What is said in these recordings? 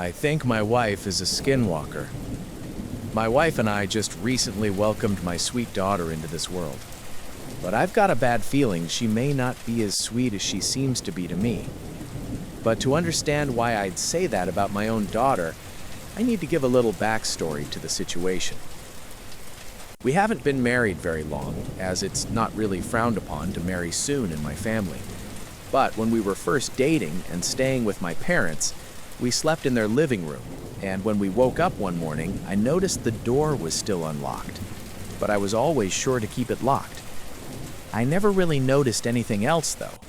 I think my wife is a skinwalker. My wife and I just recently welcomed my sweet daughter into this world. But I've got a bad feeling she may not be as sweet as she seems to be to me. But to understand why I'd say that about my own daughter, I need to give a little backstory to the situation. We haven't been married very long, as it's not really frowned upon to marry soon in my family. But when we were first dating and staying with my parents, we slept in their living room, and when we woke up one morning, I noticed the door was still unlocked, but I was always sure to keep it locked. I never really noticed anything else, though.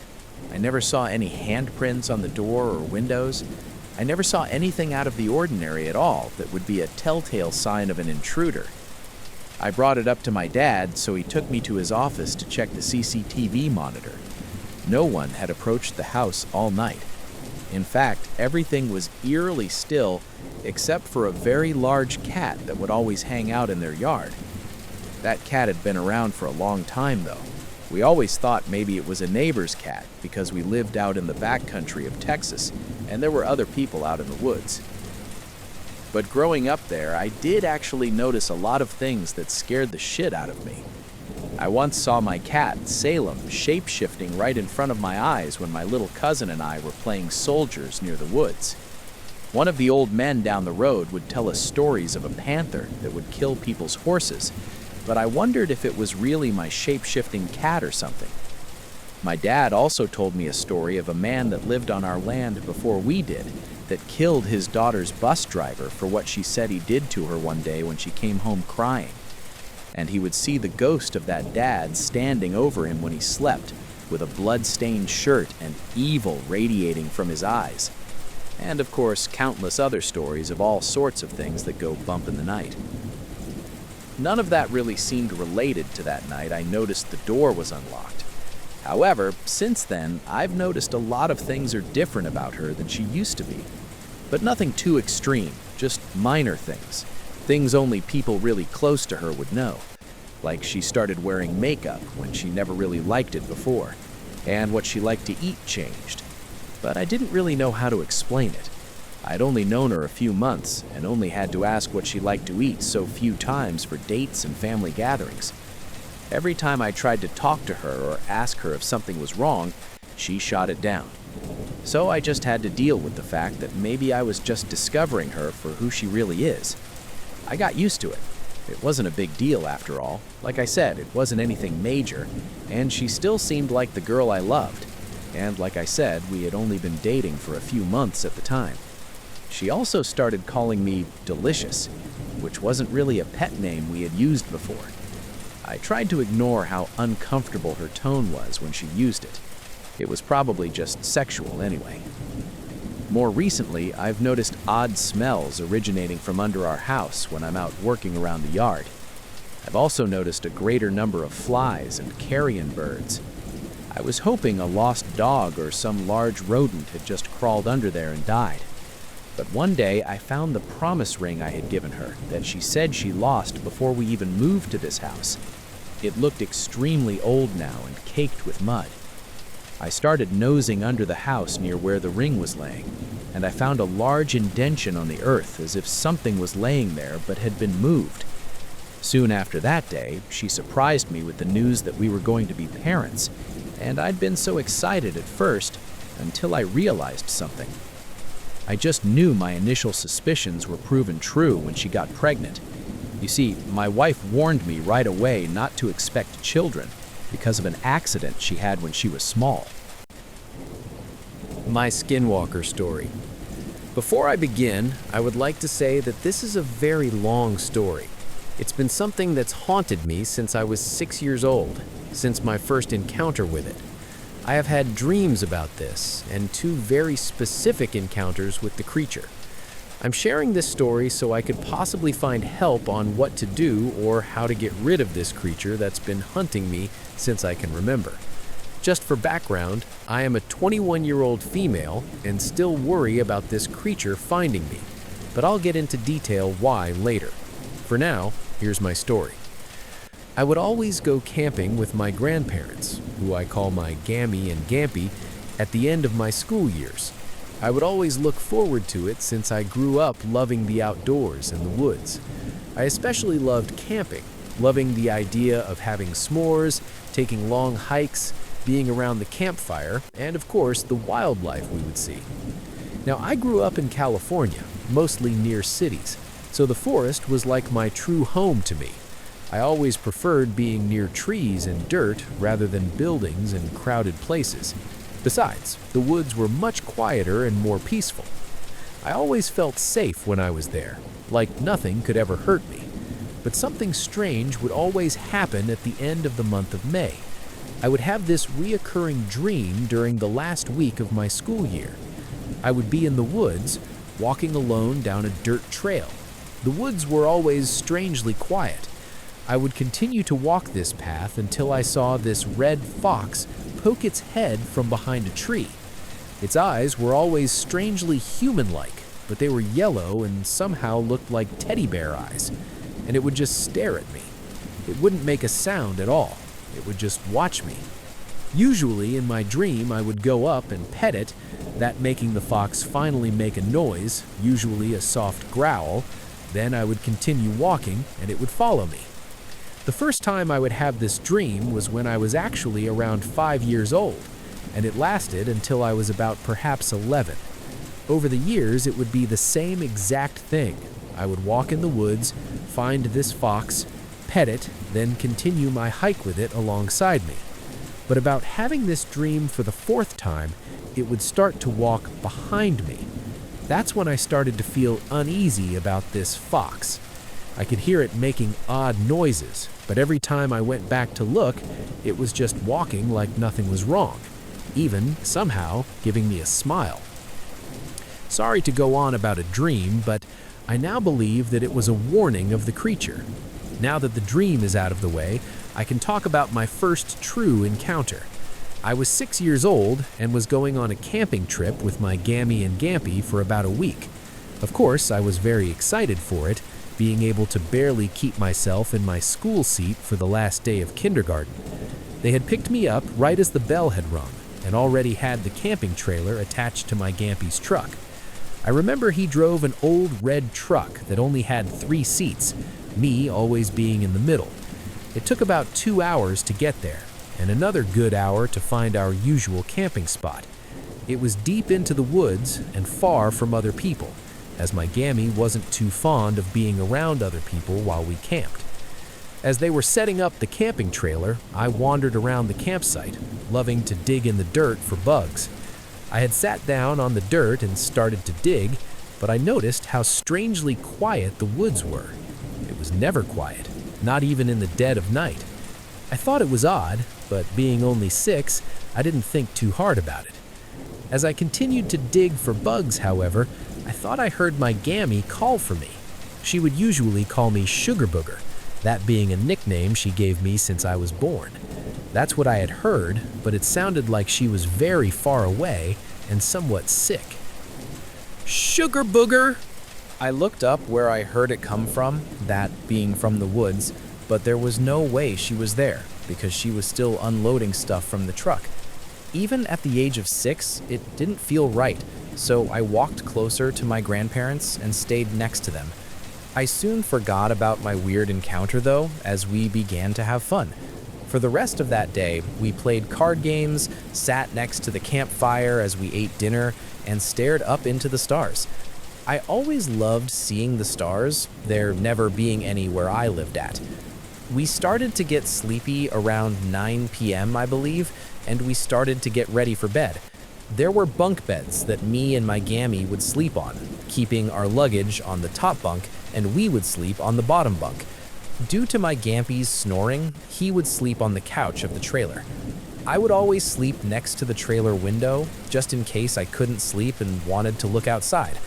I never saw any handprints on the door or windows. I never saw anything out of the ordinary at all that would be a telltale sign of an intruder. I brought it up to my dad, so he took me to his office to check the CCTV monitor. No one had approached the house all night. In fact, everything was eerily still, except for a very large cat that would always hang out in their yard. That cat had been around for a long time, though. We always thought maybe it was a neighbor's cat because we lived out in the backcountry of Texas, and there were other people out in the woods. But growing up there, I did actually notice a lot of things that scared the shit out of me. I once saw my cat, Salem, shape-shifting right in front of my eyes when my little cousin and I were playing soldiers near the woods. One of the old men down the road would tell us stories of a panther that would kill people's horses, but I wondered if it was really my shape-shifting cat or something. My dad also told me a story of a man that lived on our land before we did, that killed his daughter's bus driver for what she said he did to her one day when she came home crying. And he would see the ghost of that dad standing over him when he slept, with a blood-stained shirt and evil radiating from his eyes. And of course, countless other stories of all sorts of things that go bump in the night. None of that really seemed related to that night I noticed the door was unlocked. However, since then, I've noticed a lot of things are different about her than she used to be. But nothing too extreme, just minor things. Things only people really close to her would know. Like she started wearing makeup when she never really liked it before, and what she liked to eat changed. But I didn't really know how to explain it. I'd only known her a few months and only had to ask what she liked to eat so few times for dates and family gatherings. Every time I tried to talk to her or ask her if something was wrong, she shot it down. So I just had to deal with the fact that maybe I was just discovering her for who she really is. I got used to it. It wasn't a big deal after all. Like I said, it wasn't anything major, and she still seemed like the girl I loved. And like I said, we had only been dating for a few months at the time. She also started calling me Delicious, which wasn't really a pet name we had used before. I tried to ignore how uncomfortable her tone was when she used it. It was probably just sexual anyway. More recently, I've noticed odd smells originating from under our house when I'm out working around the yard. I've also noticed a greater number of flies and carrion birds. I was hoping a lost dog or some large rodent had just crawled under there and died. But one day I found the promise ring I had given her that she said she lost before we even moved to this house. It looked extremely old now and caked with mud. I started nosing under the house near where the ring was laying, and I found a large indention on the earth as if something was laying there but had been moved. Soon after that day, she surprised me with the news that we were going to be parents, and I'd been so excited at first until I realized something. I just knew my initial suspicions were proven true when she got pregnant. You see, my wife warned me right away not to expect children because of an accident she had when she was small. My Skinwalker story. Before I begin, I would like to say that this is a very long story. It's been something that's haunted me since I was 6 years old, since my first encounter with it. I have had dreams about this, and 2 very specific encounters with the creature. I'm sharing this story so I could possibly find help on what to do or how to get rid of this creature that's been hunting me since I can remember. Just for background, I am a 21-year-old female and still worry about this creature finding me, but I'll get into detail why later. For now, here's my story. I would always go camping with my grandparents, who I call my Gammy and Gampy, at the end of my school years. I would always look forward to it since I grew up loving the outdoors and the woods. I especially loved camping, loving the idea of having s'mores, taking long hikes, being around the campfire, and of course, the wildlife we would see. Now, I grew up in California, mostly near cities, so the forest was like my true home to me. I always preferred being near trees and dirt rather than buildings and crowded places. Besides, the woods were much quieter and more peaceful. I always felt safe when I was there, like nothing could ever hurt me. But something strange would always happen at the end of the month of May. I would have this reoccurring dream during the last week of my school year. I would be in the woods, walking alone down a dirt trail. The woods were always strangely quiet. I would continue to walk this path until I saw this red fox poke its head from behind a tree. Its eyes were always strangely human-like, but they were yellow and somehow looked like teddy bear eyes, and it would just stare at me. It wouldn't make a sound at all. It would just watch me. Usually, in my dream, I would go up and pet it, that making the fox finally make a noise, usually a soft growl. Then I would continue walking, and it would follow me. The first time I would have this dream was when I was actually around 5 years old, and it lasted until I was about perhaps 11. Over the years, it would be the same exact thing. I would walk in the woods, find this fox, pet it, then continue my hike with it alongside me. But about having this dream for the fourth time, it would start to walk behind me. That's when I started to feel uneasy about this fox. I could hear it making odd noises, but every time I went back to look, it was just walking like nothing was wrong, even, somehow, giving me a smile. Sorry to go on about a dream, but I now believe that it was a warning of the creature. Now that the dream is out of the way, I can talk about my first true encounter. I was 6 years old and was going on a camping trip with my Gammy and Gampy for about a week. Of course, I was very excited for it, being able to barely keep myself in my school seat for the last day of kindergarten. They had picked me up right as the bell had rung and already had the camping trailer attached to my Gampy's truck. I remember he drove an old red truck that only had 3 seats, me always being in the middle. It took about 2 hours to get there, and another good hour to find our usual camping spot. It was deep into the woods and far from other people, as my Gammy wasn't too fond of being around other people while we camped. As they were setting up the camping trailer, I wandered around the campsite, loving to dig in the dirt for bugs. I had sat down on the dirt and started to dig, but I noticed how strangely quiet the woods were. It was never quiet, not even in the dead of night. I thought it was odd, but being only 6, I didn't think too hard about it. As I continued to dig for bugs, however, I thought I heard my Gammy call for me. She would usually call me Sugar Booger, that being a nickname she gave me since I was born. That's what I had heard, but it sounded like she was very far away and somewhat sick. Sugar Booger! I looked up where I heard it come from, that being from the woods, but there was no way she was there because she was still unloading stuff from the truck. Even at the age of 6, it didn't feel right, so I walked closer to my grandparents and stayed next to them. I soon forgot about my weird encounter though, as we began to have fun. For the rest of that day, we played card games, sat next to the campfire as we ate dinner, and stared up into the stars. I always loved seeing the stars, there never being any where I lived at. We started to get sleepy around 9 p.m., I believe, and we started to get ready for bed. There were bunk beds that me and my Gammy would sleep on, keeping our luggage on the top bunk, and we would sleep on the bottom bunk. Due to my Gampy's snoring, he would sleep on the couch of the trailer. I would always sleep next to the trailer window, just in case I couldn't sleep and wanted to look outside.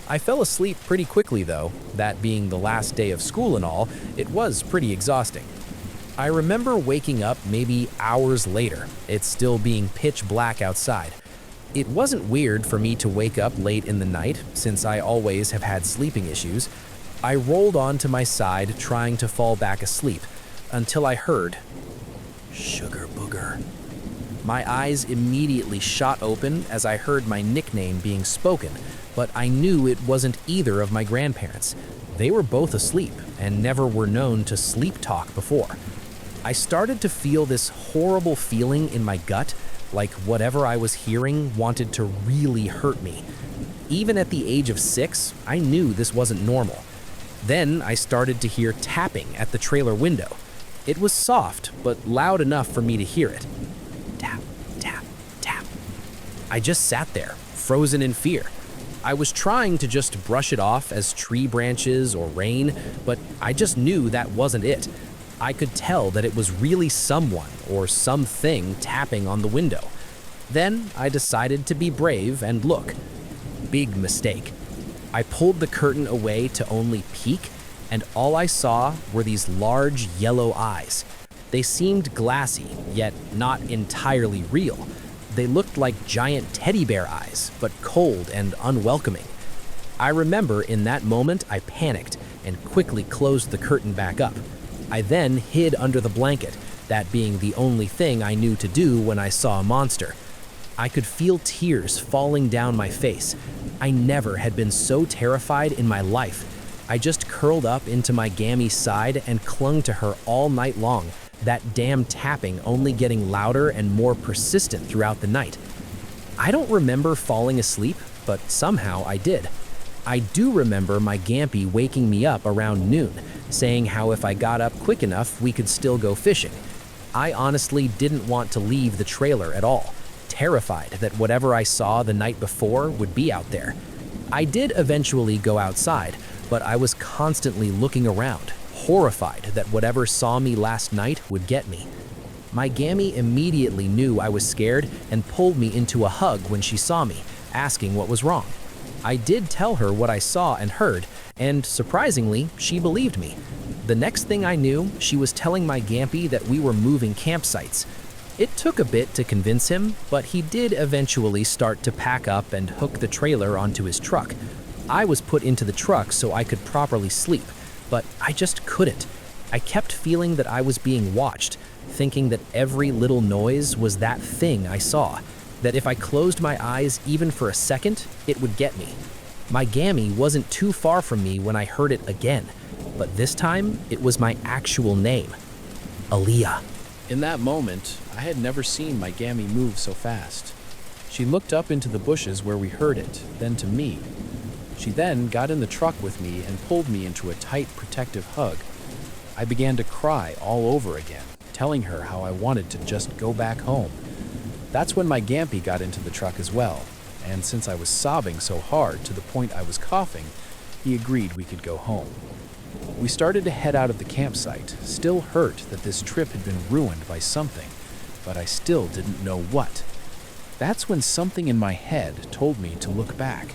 I fell asleep pretty quickly though, that being the last day of school and all, it was pretty exhausting. I remember waking up maybe hours later, it still being pitch black outside. It wasn't weird for me to wake up late in the night, since I always have had sleeping issues. I rolled onto my side trying to fall back asleep, until I heard, "Sugar Booger." My eyes immediately shot open as I heard my nickname being spoken, but I knew it wasn't either of my grandparents. They were both asleep and never were known to sleep talk before. I started to feel this horrible feeling in my gut, like whatever I was hearing wanted to really hurt me. Even at the age of 6, I knew this wasn't normal. Then I started to hear tapping at the trailer window. It was soft, but loud enough for me to hear it. Tap, tap, tap. I just sat there, frozen in fear. I was trying to just brush it off as tree branches or rain, but I just knew that wasn't it. I could tell that it was really someone or something tapping on the window. Then I decided to be brave and look. Big mistake. I pulled the curtain away to only peek, and all I saw were these large yellow eyes. They seemed glassy, yet not entirely real. They looked like giant teddy bear eyes, but cold and unwelcoming. I remember in that moment I panicked and quickly closed the curtain back up. I then hid under the blanket, that being the only thing I knew to do when I saw a monster. I could feel tears falling down my face. I never had been so terrified in my life. I just curled up into my Gammy's side and clung to her all night long, that damn tapping only getting louder and more persistent throughout the night. I don't remember falling asleep, but somehow I did. I do remember my Gampy waking me up around noon, saying how if I got up quick enough, we could still go fishing. I honestly didn't want to leave the trailer at all, terrified that whatever I saw the night before would be out there. I did eventually go outside, but I was constantly looking around, horrified that whatever saw me last night would get me. My Gammy immediately knew I was scared and pulled me into a hug when she saw me, asking what was wrong. I did tell her what I saw and heard, and surprisingly, she believed me. The next thing I knew, she was telling my Gampy that we were moving campsites. It took a bit to convince him, but he did eventually start to pack up and hook the trailer onto his truck. I was put into the truck so I could properly sleep, but I just couldn't. I kept feeling that I was being watched, thinking that every little noise was that thing I saw, that if I closed my eyes even for a second, it would get me. My Gammy wasn't too far from me when I heard it again, but this time it was my actual name, Aleeya. In that moment, I had never seen my Gammy move so fast. She looked up into the bushes where we heard it, then to me. She then got in the truck with me and pulled me into a tight, protective hug. I began to cry all over again, telling her how I wanted to just go back home. That's when my Gampy got into the truck as well, and since I was sobbing so hard to the point I was coughing, he agreed we could go home. We started to head out of the campsite, still hurt that this trip had been ruined by something, but I still didn't know what. That's when something in my head told me to look back.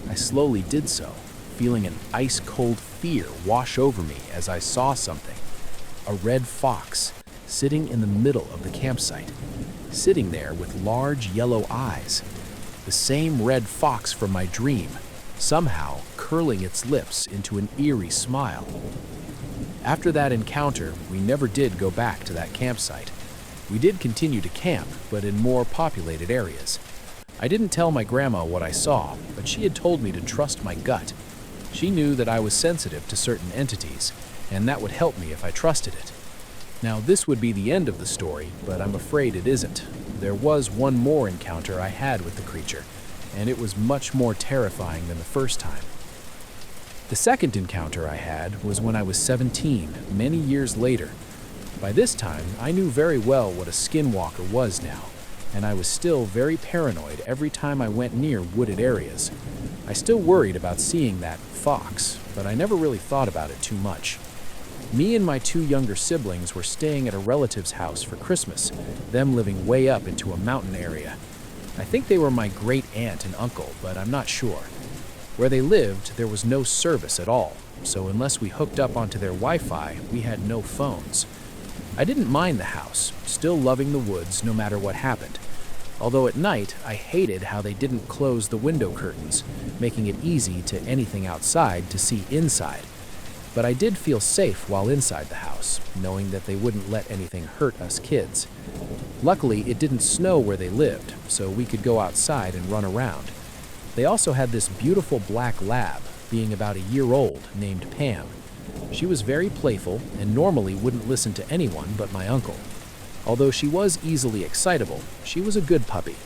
I slowly did so, feeling an ice-cold fear wash over me as I saw something. A red fox, sitting in the middle of the campsite, sitting there with large yellow eyes. The same red fox from my dream, somehow curling its lips into an eerie smile. After that encounter, we never did go back to that campsite. We did continue to camp, but in more populated areas. I didn't tell my grandma what I saw, but she had told me to trust my gut. She knew that I was sensitive to certain entities, and that would help me if I trusted it. Now, this would be the end of the story, but I'm afraid it isn't. There was one more encounter I had with the creature, and it was much more terrifying than the first time. The second encounter I had was when I was 17, many years later. By this time, I knew very well what a skinwalker was now, and I was still very paranoid every time I went near wooded areas. I still worried about seeing that fox, but I never really thought about it too much. Me and my two younger siblings were staying at a relative's house for Christmas, them living way up into a mountain area. I think they were my great aunt and uncle, but I'm not sure. Where they lived, there was no service at all, so unless we hooked up onto their Wi-Fi, we had no phones. I didn't mind the house, still loving the woods no matter what happened. Although at night, I hated how they didn't close the window curtains, making it easy to anything outside to see inside. But I did feel safe while inside the house, knowing that they wouldn't let anything hurt us kids. Luckily, it didn't snow where they lived, so we could go outside and run around. They also had this beautiful black lab, being about a year old, named Pam. She was very playful and normally wouldn't listen to anyone but my uncle. Although she was easily excitable, she was a good puppy.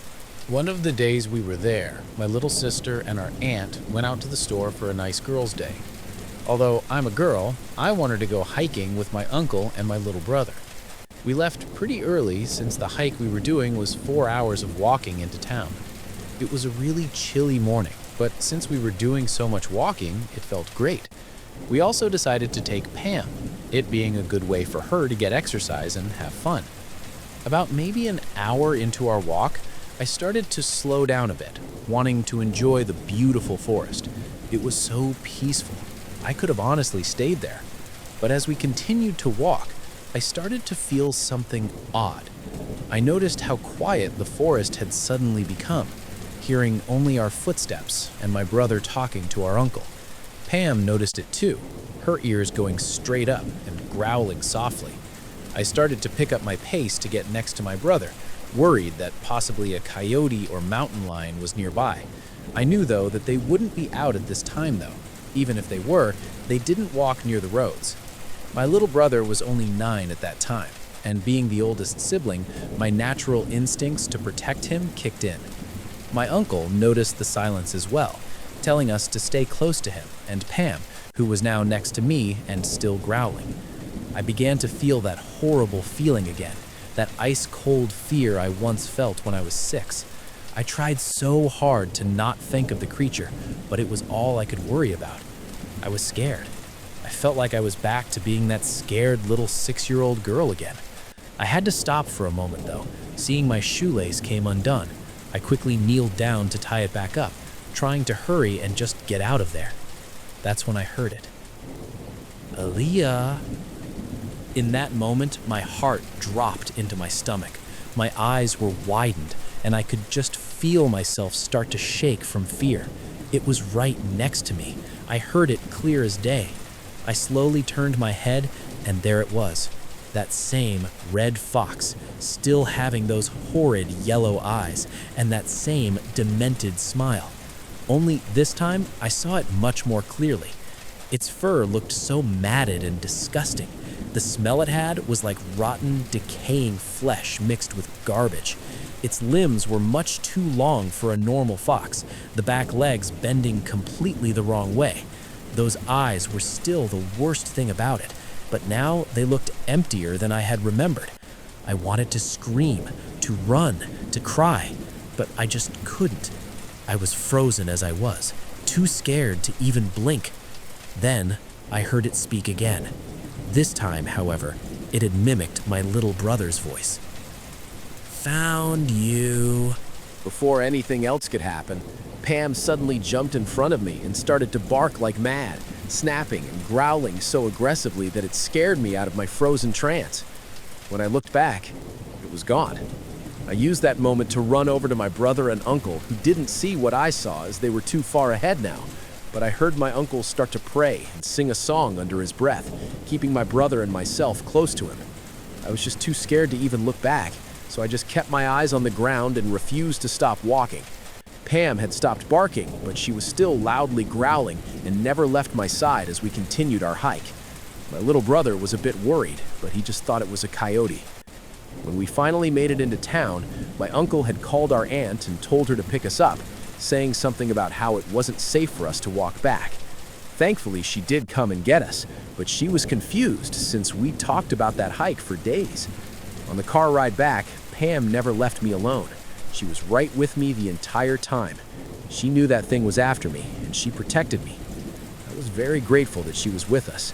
One of the days we were there, my little sister and our aunt went out to the store for a nice girls' day. Although I'm a girl, I wanted to go hiking with my uncle and my little brother. We left pretty early since the hike we were doing was 4 hours of walking into town. It was a really chilly morning, but since we were doing so much walking, it felt great. We also decided to take Pam, it being a good way for her to get exercise and have fun. About maybe an hour into our walk, I started to slow down a bit, wanting to enjoy the beautiful forest. It was so peaceful. I could have honestly stayed there. But as we continued to walk, I started to feel something odd. I noticed how quiet the forest had suddenly become, hearing only our footsteps and my brother talking to our uncle. Pam noticed it too, her ears going straight up and growling softly. I started to pick up my pace to get next to my brother, worried that possibly a coyote or mountain lion was nearby. I knew, though, that they wouldn't be out at this time, though. Even if they were, they didn't walk near the roads. My little brother was only 9 at that time, and being the oldest sibling, my natural instincts to protect him kicked in. My uncle noticed the silence as well, telling us to stay close to him and Pam, who was now next to me and still growling. I began to feel that horrible feeling again, that ice-cold fear I once felt when I was 6. I tried so hard to not think of the creature, but it was all I could worry about. I was scared. I felt like I was back to being that scared little 6-year-old girl again. I had to stop for a moment, though, seeing my shoelace came undone. I quickly kneeled down to tie it back up, trying to hurry and just get out of there. That's when I heard it. Aleeya. In that moment, my heart dropped into my stomach. My eyes were widened, and I could just feel myself start to shake from fear. It was right next to me. I heard it clear as day. I slowly turned my head, and there it was. That same red fox, still having those horrid yellow eyes, and that same demented smile. Only this time, I saw it much more clearly. Its fur looked so matted and disgusting. The smell it had was like rotten, decaying flesh mixed with garbage. Its limbs were much too long for a normal fox, the back legs bending completely the wrong way. Those eyes were still the worst thing about it, but now they looked emptier than I had remembered. I wanted to scream, to run, to cry, but I just couldn't. I was frozen as I was, too scared to even blink. Then I heard it speak again. This time, however, it had mimicked my little brother's voice. Found you. Before anything else could happen, Pam suddenly jumped in front of me and started to bark like mad, snapping and growling so aggressively that it scared me out of my frozen trance. When I looked back, it was gone. I used that moment to run over to my brother and uncle, who didn't see what I saw as they were too far ahead now. But I heard my uncle start to pray and sing a song under his breath, keeping my brother and myself close to him. I was just too scared to even look back, so I just kept my eyes on the ground and refused to stop walking. Pam had stopped barking, but she was still loudly growling and never left my side as we continued our hike. My little brother was a bit worried, but he just thought it was a coyote. When we finally made it into town, my uncle had called our aunt and told her to pick us up, saying something about how it wasn't safe for us to walk back. Thankfully, she did come and get us, but she was confused since we talked about that hike for days. On the car ride back, Pam never left me alone. She was right with me the entire time. She knew that thing was after me, and she protected me. I was very grateful that she was with us.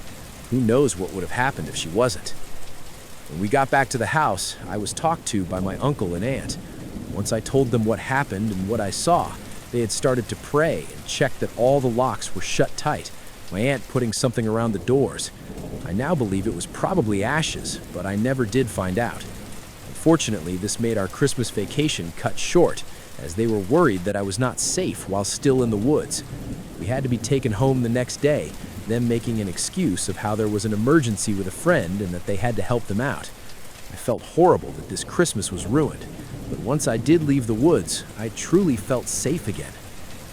Who knows what would have happened if she wasn't? When we got back to the house, I was talked to by my uncle and aunt. Once I told them what happened and what I saw, they had started to pray and check that all the locks were shut tight, my aunt putting something around the doors. I now believe it was probably ashes, but I never did find out. Unfortunately, this made our Christmas vacation cut short, as they were worried that I was not safe while still in the woods. We had to be taken home the next day, them making an excuse of how there was an emergency with a friend and that they had to help them out. I felt horrible that this Christmas was ruined, but once I did leave the woods, I truly felt safe again.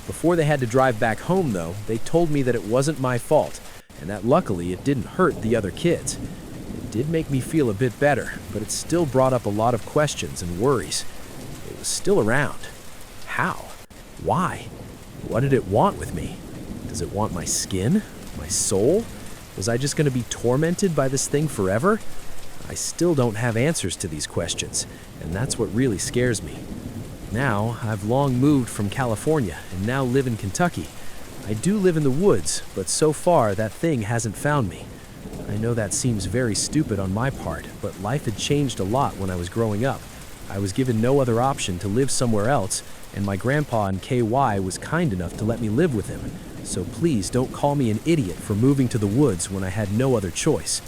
Before they had to drive back home, though, they told me that it wasn't my fault, and that luckily it didn't hurt the other kids. It did make me feel a bit better, but it still brought up a lot of questions and worries. It was still around. How? Why? What did it want with me? Does it want my skin? My soul? Was I just going to be tormented by this thing forever? I still don't have answers to these questions, and that's what really scares me. Now, I've long moved from California and now live in Kentucky. I do live in the woods, but so far that thing hasn't found me. I know that seems very stupid on my part, but life had changed a lot when I was growing up. I was given no other option to live somewhere else, and my grandpa in KY was kind enough to let me live with him. So please don't call me an idiot for moving to the woods when I had no other choice.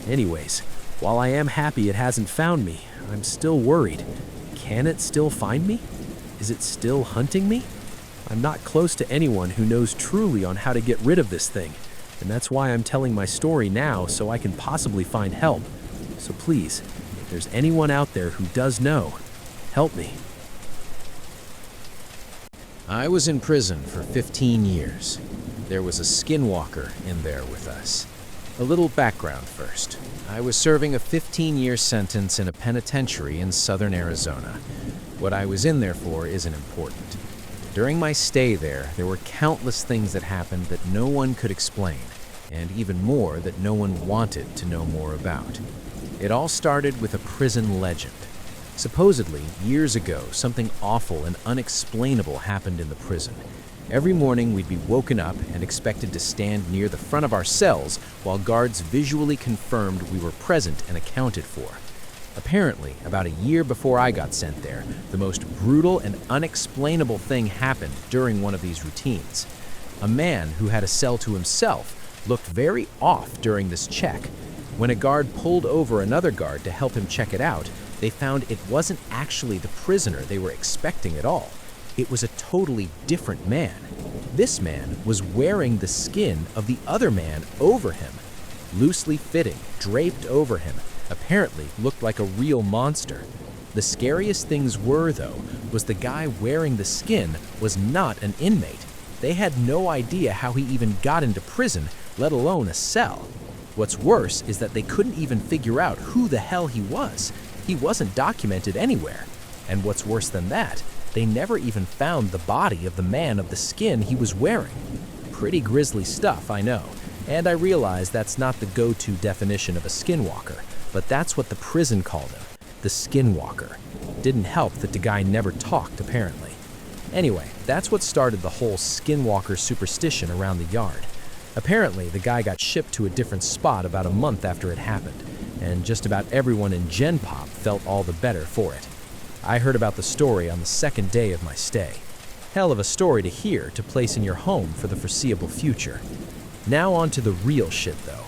Anyways, while I am happy it hasn't found me, I'm still worried. Can it still find me? Is it still hunting me? I'm not close to anyone who knows truly on how to get rid of this thing, and that's why I'm telling my story now so I can possibly find help. So please, if there's anyone out there who does know, help me. I was in prison for 15 years. There was a skinwalker in there with us. A little background first. I was serving a 15-year sentence in a penitentiary in southern Arizona. What I was in there for isn't important. During my stay there were countless things that happened that no one could explain, and even more that no one wanted to know more about. It all started with a prison legend. Supposedly, years ago, something awful and unexplainable happened in the prison. Every morning we'd be woken up and expected to stand near the front of our cells while guards visually confirmed we were present and accounted for. Apparently, about a year before I got sent there, the most brutal and unexplainable thing happened during one of these routines. A man who had a cell to himself looked very off during this check. When a guard pulled over another guard to help him check it out, they found it wasn't actually the prisoner they were expecting at all. It was a totally different man. This man was wearing the skin of the other man over him. Loosely fitting, draped over him, apparently looked like a real monster. The scariest things were, though, was the guy wearing the skin was not an inmate. They had no idea how he even got into prison, let alone a cell. What's worse is that they couldn't even figure out who the hell he was. He wasn't documented anywhere. And what's worse than that, they never even found the body of the man of the skin he was wearing. Pretty grisly stuff, I know, and I realize that's not the go-to definition of a skinwalker, but that's what the prison called him, the Skinwalker. Didn't help that the guy never talked, apparently. Anyway, that's what started the whole Skinwalker superstition around the yard. Apparently, the guy got shipped to a different spot about a month after it happened, and just about everyone in Gen Pop felt all the better for it. I heard about the story on the second day of my stay. Hell of a story to hear to place in your home for the foreseeable future. Now on to the real shit, though.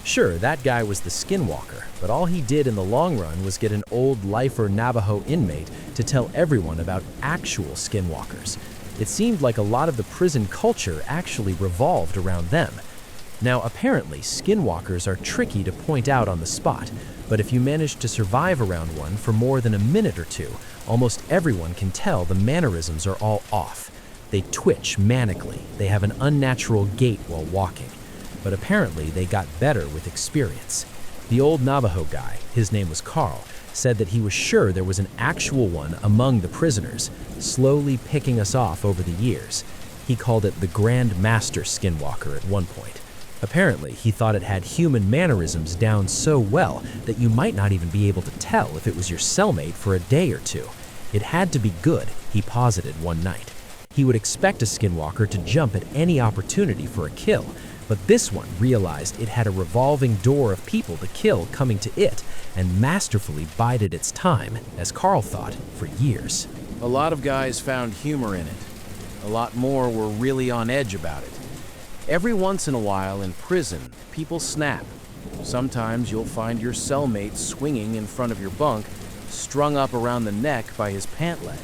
Sure, that guy was the Skinwalker, but all he did in the long run was get an old lifer Navajo inmate to tell everyone about actual skinwalkers. It seemed like a lot of the prison culture actually revolved around them. Now, apparently, skinwalkers are tricky to point out on the spot, but if you manage to survive around one for more than a minute or two, almost everyone can tell the mannerisms are all off. They twitch manically, they have an unnatural gait while walking, but apparently they got better with experience. The old Navajo guy, his name was Carl, said that he was sure there was an actual one among the prisoners, slowly picking us off over the years. He called it the Grand Master Skinwalker at one point. Apparently, he thought it had human mannerisms down so well that you might not even be able to tell if it was your cellmate for a day or two. It had to be good, he posited one night. He would expect a skinwalker to jump at any opportunity for a kill, but this one realized it had a revolving door of people to kill coming to it and masterfully bided its time, as Carl thought, for years. A lot of guys found humor in it. A lot more were really on edge about it. Every once in a while in prison, people snap. Sometimes you'll find your cellmate swinging in front of your bunk, strung up around the neck by his pant leg.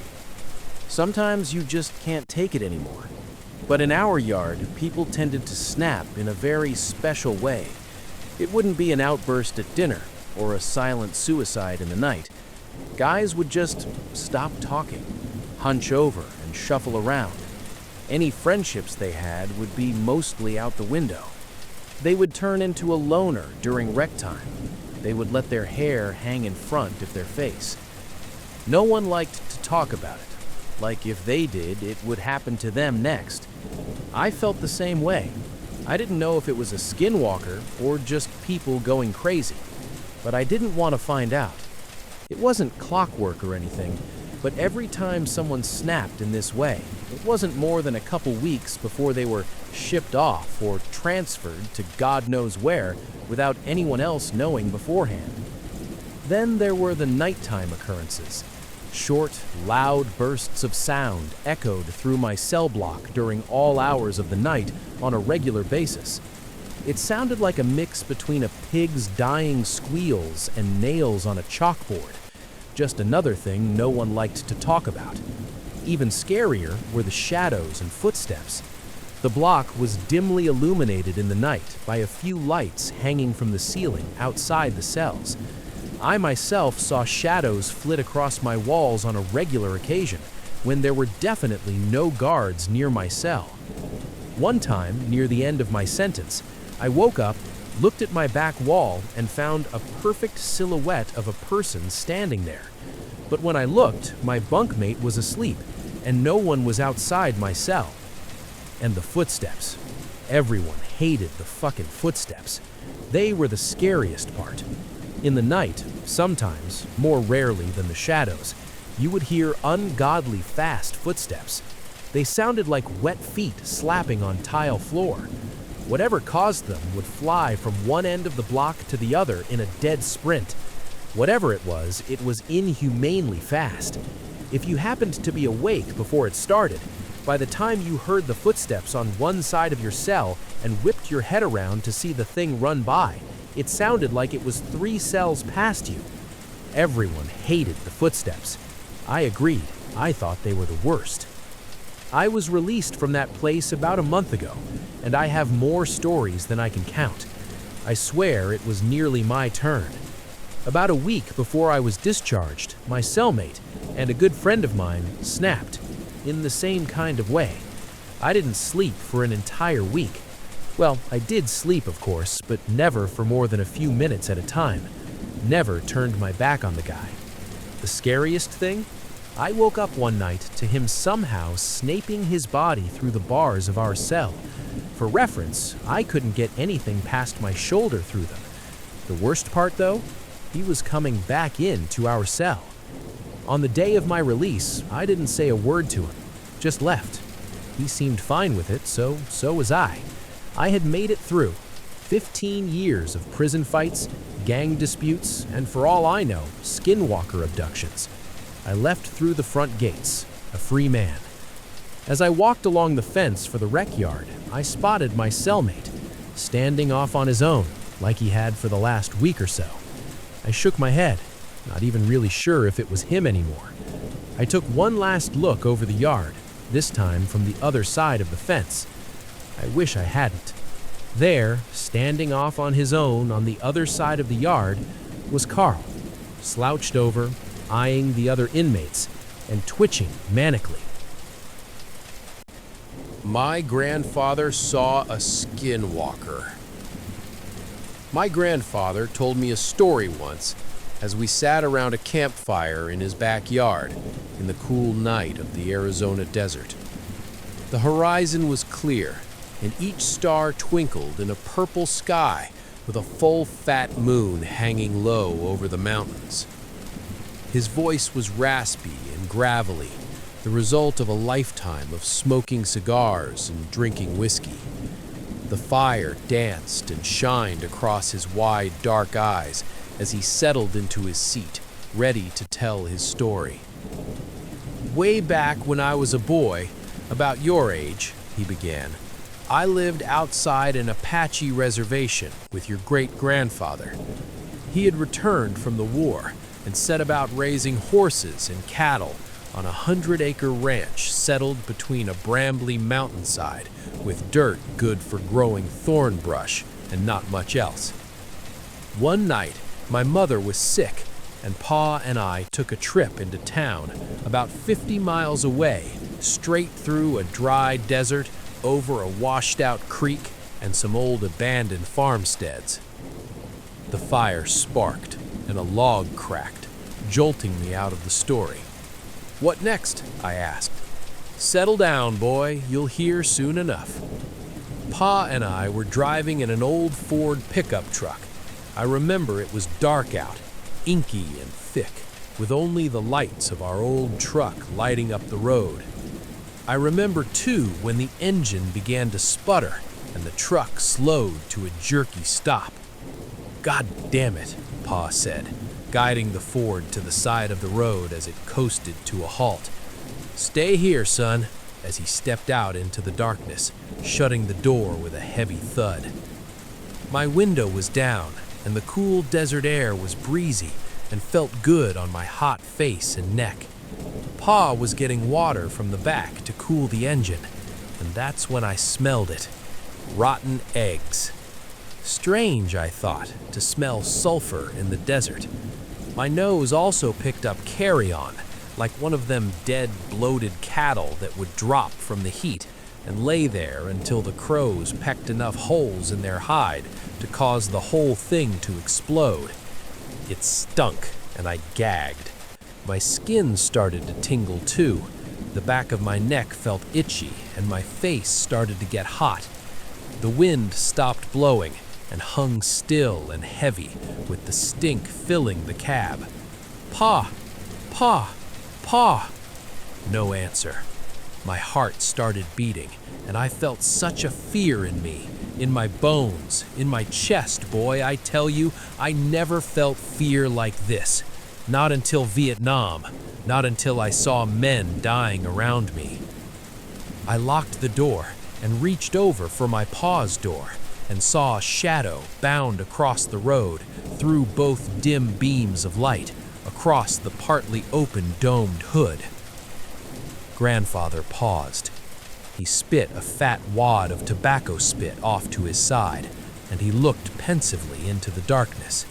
Sometimes you just can't take it anymore. But in our yard, people tended to snap in a very special way. It wouldn't be an outburst at dinner. or a silent suicide in the night, guys would just stop talking, hunch over, and shuffle around. Any friendships they had would be mostly out the window. They would turn into a loner during rec time. They would let their hair hang in front of their face. No one liked to talk about it. Like if they did, it would happen to them next. I felt the same way. I didn't know if it was a skinwalker or just people going crazy, but I didn't want to find out. It wasn't clockwork or anything, but every time someone snapped in this way, it wasn't more than a couple weeks before they were shipped off or transferred to God knows where without anyone else knowing beforehand. Then there were the nighttime occurrences. Short, loud bursts of sound echoed through my cell block during all hours of the night on a regular basis. It sounded like a mix between a pig's dying squeals and nails on a chalkboard. Just another thing no one liked to talk about. Even scarier were the shadows and footsteps. The block was dimly illuminated in the night by a few lights hanging from the ceiling outside the cells. I myself saw shadows flit across my walls on a regular occasion, when there were definitely no guards near my cell. One time, near the end of my sentence, I woke up, looked at my back wall, and found a perfect silhouette of a person standing there. But when I looked, my bunkmate was asleep, and no one was outside my cell. And the footsteps. Everyone hated the fucking footsteps. They were the scariest part. In the night, sometimes, more rarely than the shadows, you would hear ungodly fast footsteps. They sounded like wet feet slapping on tile floor. Whatever caused them would fly from one end of the block to the other in a dead sprint. Whatever it was inhumanely fast. If you happened to be awake before it started, by the time you heard the footsteps on one side of your cell and whipped your head around to see the thing run by, it sounded like it was 3 cells past you. Everyone hated the footsteps. I agreed. I thought they were the worst. I was released from that place about a month ago, and I have more stories than I can count. I swear it was nearly my turn. About a week before I was discharged, my cellmate and a good friend of mine snapped, in the same kind of way. I didn't sleep for an entire week. Well, I did sleep, of course, but never for more than a few minutes at a time. Never turned my back on the guy. The scariest thing? I woke up one night to him somehow snaping his body through the bars of our cell. For reference, I couldn't get anything past my shoulder through them. The worst part, though? He was coming back into our cell. On the day of my release, I didn't say a word to him, just left. He seemed fine with it, so was I. I had made it through 15 years of prison fights, gang disputes, and for all I know, skinwalker abductions. I left through the front gates, a free man. As I walked along the fence for the rec yard, I spotted my cellmate, standing off on his own, like he had for the last week or so. I shook my head, not even really sure if it was him anymore. I took one last look over the yard, this time from the other side of the fence. I wish I hadn't. There, standing off on his own on the other side of the yard, was Carl, slouched over, eyeing the other inmates, and twitching manically. My grandfather saw a skinwalker. My grandfather told me a story once as we sat around a campfire in his backyard in the cool night of the Arizona desert. The horizon was clear, and each star twinkled in a purple sky with a full fat moon hanging low over the mountains. His voice was raspy and gravelly, the result of a lifetime of smoking cigars and drinking whiskey. The fire danced and shined across his wide, dark eyes as he settled into his seat, ready to tell his story. "Way back when I was a boy, about your age," he began, "I lived outside an Apache reservation with your great-grandfather. He had returned from the war and set about raising horses and cattle on a 100-acre ranch settled between a brambly mountainside with dirt good for growing thorn brush and not much else. One night, My mother was sick, and Pa and I took a trip into town, about 50 miles away, straight through a dry desert, over a washed-out creek, and some old abandoned farmsteads. The fire sparked, and a log cracked, jolting me out of the story. "What next?" I asked. "Settle down, boy. You'll hear soon enough." Pa and I were driving in an old Ford pickup truck. I remember it was dark out, inky and thick, with only the lights of our old truck lighting up the road. I remember, too, when the engine began to sputter and the truck slowed to a jerky stop. "God damn it," Pa said, guiding the Ford to the side of the road as it coasted to a halt. "Stay here, son," as he stepped out into the darkness, shutting the door with a heavy thud. My window was down, and the cool desert air was breezy and felt good on my hot face and neck. Pa was getting water from the back to cool the engine, and that's when I smelled it. Rotten eggs. Strange, I thought, to smell sulfur in the desert. My nose also picked up carrion, like one of them dead, bloated cattle that would drop from the heat and lay there until the crows pecked enough holes in their hide to cause the whole thing to explode. It stunk, and I gagged. My skin started to tingle too. The back of my neck felt itchy, and my face started to get hot. The wind stopped blowing and hung still and heavy, with the stink filling the cab. "Pa! Pa! Pa!" No answer. My heart started beating, and I felt such a fear in me, in my bones, in my chest, boy. I tell you, I never felt fear like this. Not until Vietnam, not until I saw men dying around me. I locked the door and reached over for my pa's door and saw a shadow bound across the road through both dim beams of light, across the partly open domed hood. Grandfather paused. He spit a fat wad of tobacco spit off to his side, and he looked pensively into the darkness.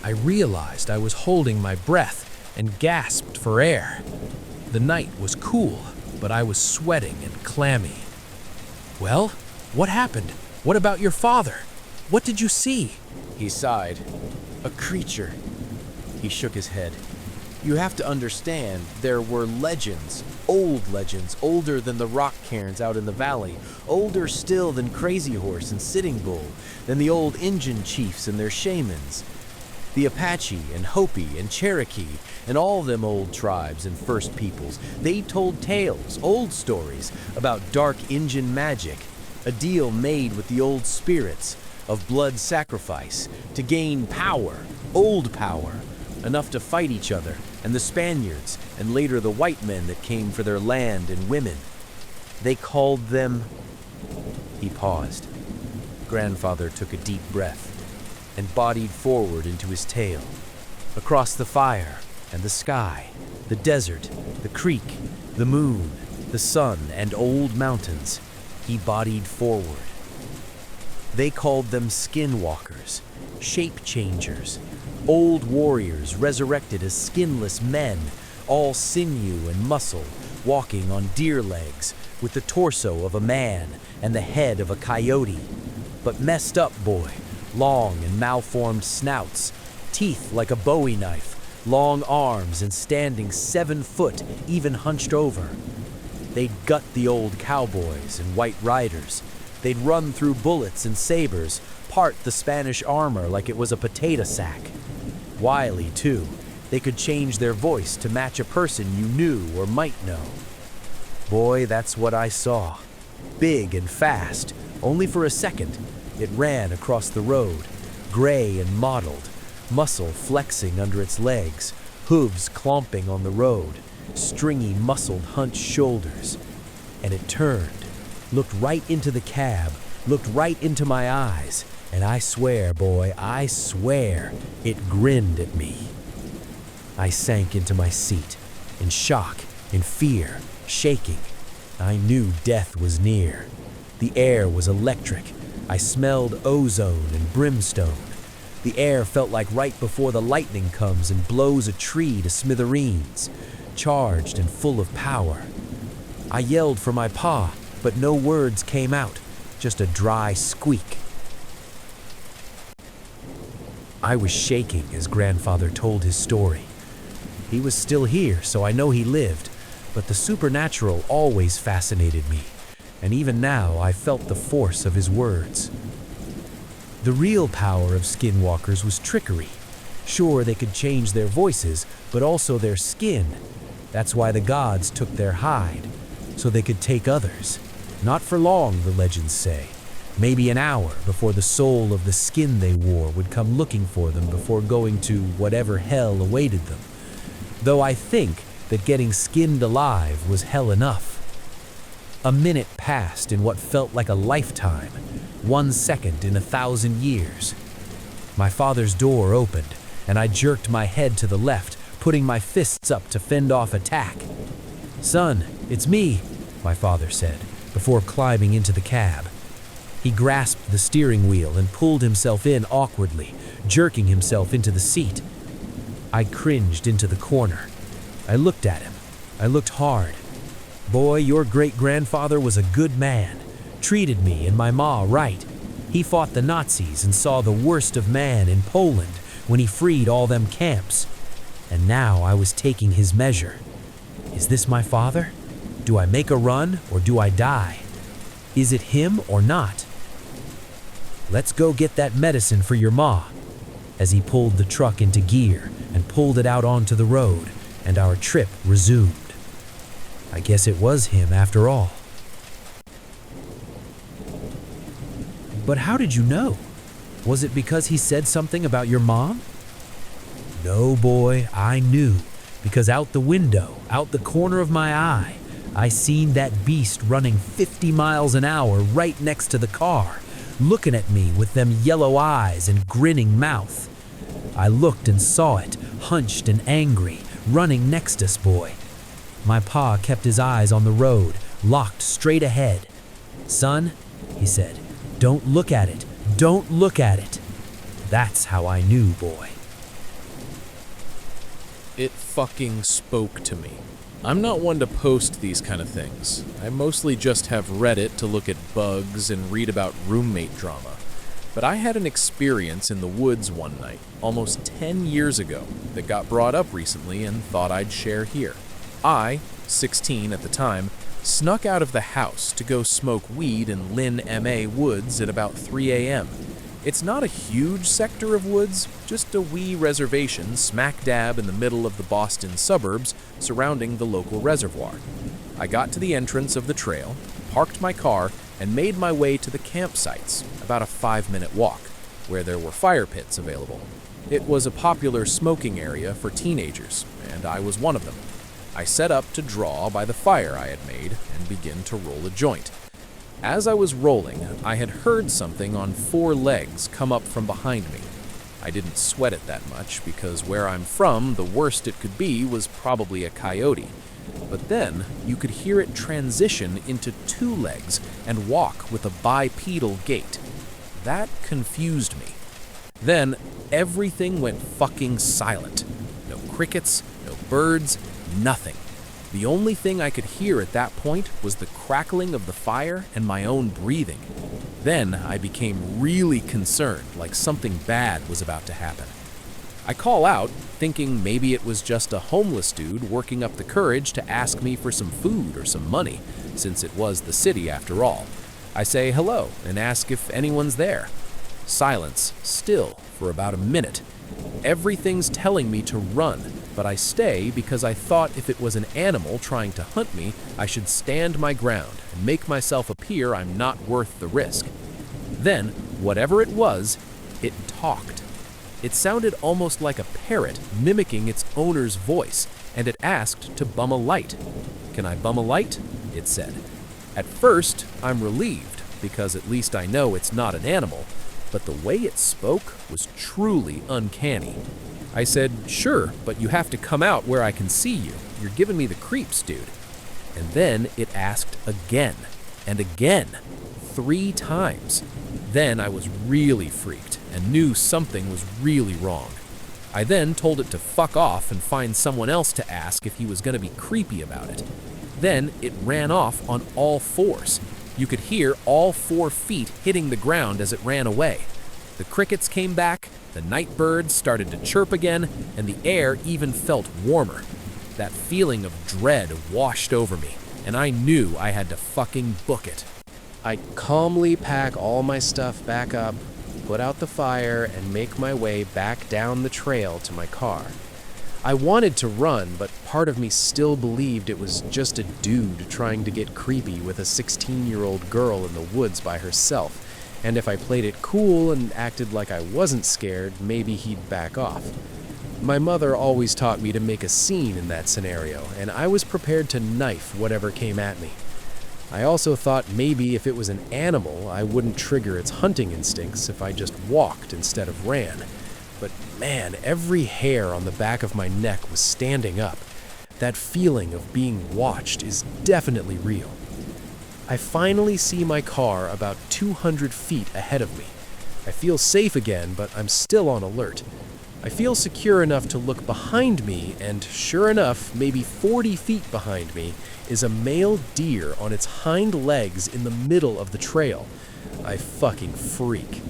I realized I was holding my breath and gasped for air. The night was cool, but I was sweating and clammy. "Well, what happened? What about your father? What did you see?" He sighed. "A creature." He shook his head. "You have to understand, there were legends, old legends, older than the rock cairns out in the valley, older still than Crazy Horse and Sitting Bull, than the old Injun chiefs and their shamans. The Apache and Hopi and Cherokee and all them old tribes and First Peoples, they told tales, old stories, about dark Injun magic, a deal made with the old spirits, of blood sacrifice, to gain power, old power, enough to fight each other, and the Spaniards, and later the white men that came for their land and women. They called them..." He paused. Grandfather took a deep breath and bodied forward into his tale. Across the fire and the sky, the desert, the creek, the moon, the sun, and old mountains, he bodied forward. They called them skinwalkers, shape changers, old warriors resurrected as skinless men, all sinew and muscle, walking on deer legs, with the torso of a man and the head of a coyote. But messed up, boy, long and malformed snouts, teeth like a Bowie knife, long arms, and standing 7 foot, even hunched over. They'd gut the old cowboys and white riders. They'd run through bullets and sabers, part the Spanish armor like it was a potato sack. Wily, too. They could change their voice to match a person you knew or might know. Boy, that's what I saw. Big and fast, only for a second. It ran across the road, gray and mottled, muscle flexing under its legs, hooves clomping on the road, stringy, muscled, hunched shoulders. And it turned, looked right into the cab, looked right into my eyes, and I swear, boy, I swear, it grinned at me. I sank into my seat, in shock, in fear, shaking. I knew death was near. The air was electric. I smelled ozone and brimstone. The air felt like right before the lightning comes and blows a tree to smithereens, charged and full of power. I yelled for my pa, but no words came out, just a dry squeak. I was shaking as Grandfather told his story. He was still here, so I know he lived, but the supernatural always fascinated me, and even now I felt the force of his words. The real power of skinwalkers was trickery. Sure, they could change their voices, but also their skin. That's why the gods took their hide, so they could take others. Not for long, the legends say. Maybe an hour before the soul of the skin they wore would come looking for them before going to whatever hell awaited them. Though I think that getting skinned alive was hell enough. A minute passed in what felt like a lifetime, 1 second in 1,000 years. My father's door opened, and I jerked my head to the left, putting my fists up to fend off attack. "Son, it's me," my father said, before climbing into the cab. He grasped the steering wheel and pulled himself in awkwardly, jerking himself into the seat. I cringed into the corner. I looked at him. I looked hard. "Boy, your great-grandfather was a good man. Treated me and my ma right. He fought the Nazis and saw the worst of man in Poland when he freed all them camps. And now I was taking his measure. Is this my father? Do I make a run or do I die? Is it him or not? Let's go get that medicine for your ma," as he pulled the truck into gear and pulled it out onto the road, and our trip resumed. I guess it was him after all. But how did you know? Was it because he said something about your mom? No, boy, I knew, because out the window, out the corner of my eye, I seen that beast running 50 miles an hour right next to the car, looking at me with them yellow eyes and grinning mouth. I looked and saw it, hunched and angry, running next us, boy. My pa kept his eyes on the road, locked straight ahead. "Son," he said, "don't look at it. Don't look at it." That's how I knew, boy. It fucking spoke to me. I'm not one to post these kind of things. I mostly just have Reddit to look at bugs and read about roommate drama. But I had an experience in the woods one night, almost 10 years ago, that got brought up recently and thought I'd share here. I, 16 at the time, snuck out of the house to go smoke weed in Lynn, MA woods at about 3 a.m. It's not a huge sector of woods, just a wee reservation smack dab in the middle of the Boston suburbs surrounding the local reservoir. I got to the entrance of the trail, parked my car, and made my way to the campsites, about a 5-minute walk, where there were fire pits available. It was a popular smoking area for teenagers, and I was one of them. I set up to draw by the fire I had made and begin to roll a joint. As I was rolling, I had heard something on 4 legs come up from behind me. I didn't sweat it that much because where I'm from, the worst it could be was probably a coyote. But then you could hear it transition into 2 legs and walk with a bipedal gait. That confused me. Then everything went fucking silent. No crickets, no birds, nothing. The only thing I could hear at that point was the crackling of the fire and my own breathing. Then I became really concerned, like something bad was about to happen. I call out, thinking maybe it was just a homeless dude working up the courage to ask me for some food or some money, since it was the city after all. I say hello and ask if anyone's there. Silence, still, for about a minute. Everything's telling me to run, but I stay because I thought if it was an animal trying to hunt me, I should stand my ground and make myself appear I'm not worth the risk. Then, whatever it was, it talked. It sounded almost like a parrot mimicking its owner's voice, and it asked to bum a light. "Can I bum a light?" it said. At first, I'm relieved, because at least I know it's not an animal, but the way it spoke was truly uncanny. I said, "Sure, but you have to come out where I can see you. You're giving me the creeps, dude." And then it asked again, and again, 3 times. Then I was really freaked, and knew something was really wrong. I then told it to fuck off and find someone else to ask if he was going to be creepy about it. Then it ran off on all fours. You could hear all 4 feet hitting the ground as it ran away. The crickets came back, the night birds started to chirp again, and the air even felt warmer. That feeling of dread washed over me, and I knew I had to fucking book it. I calmly pack all my stuff back up, put out the fire, and make my way back down the trail to my car. I wanted to run, but part of me still believed it was just a dude trying to get creepy with a 16-year-old girl in the woods by herself, and if I played it cool and acted like I wasn't scared, maybe he'd back off. My mother always taught me to make a scene in that scenario, and I was prepared to knife whatever came at me. I also thought maybe if it was an animal, I wouldn't trigger its hunting instincts if I just walked instead of ran. But man, every hair on the back of my neck was standing up. That feeling of being watched is definitely real. I finally see my car about 200 feet ahead of me. I feel safe again, but I'm still on alert. I feel secure enough to look behind me, and sure enough, maybe 40 feet behind me, is a male deer on its hind legs in the middle of the trail. I fucking freak.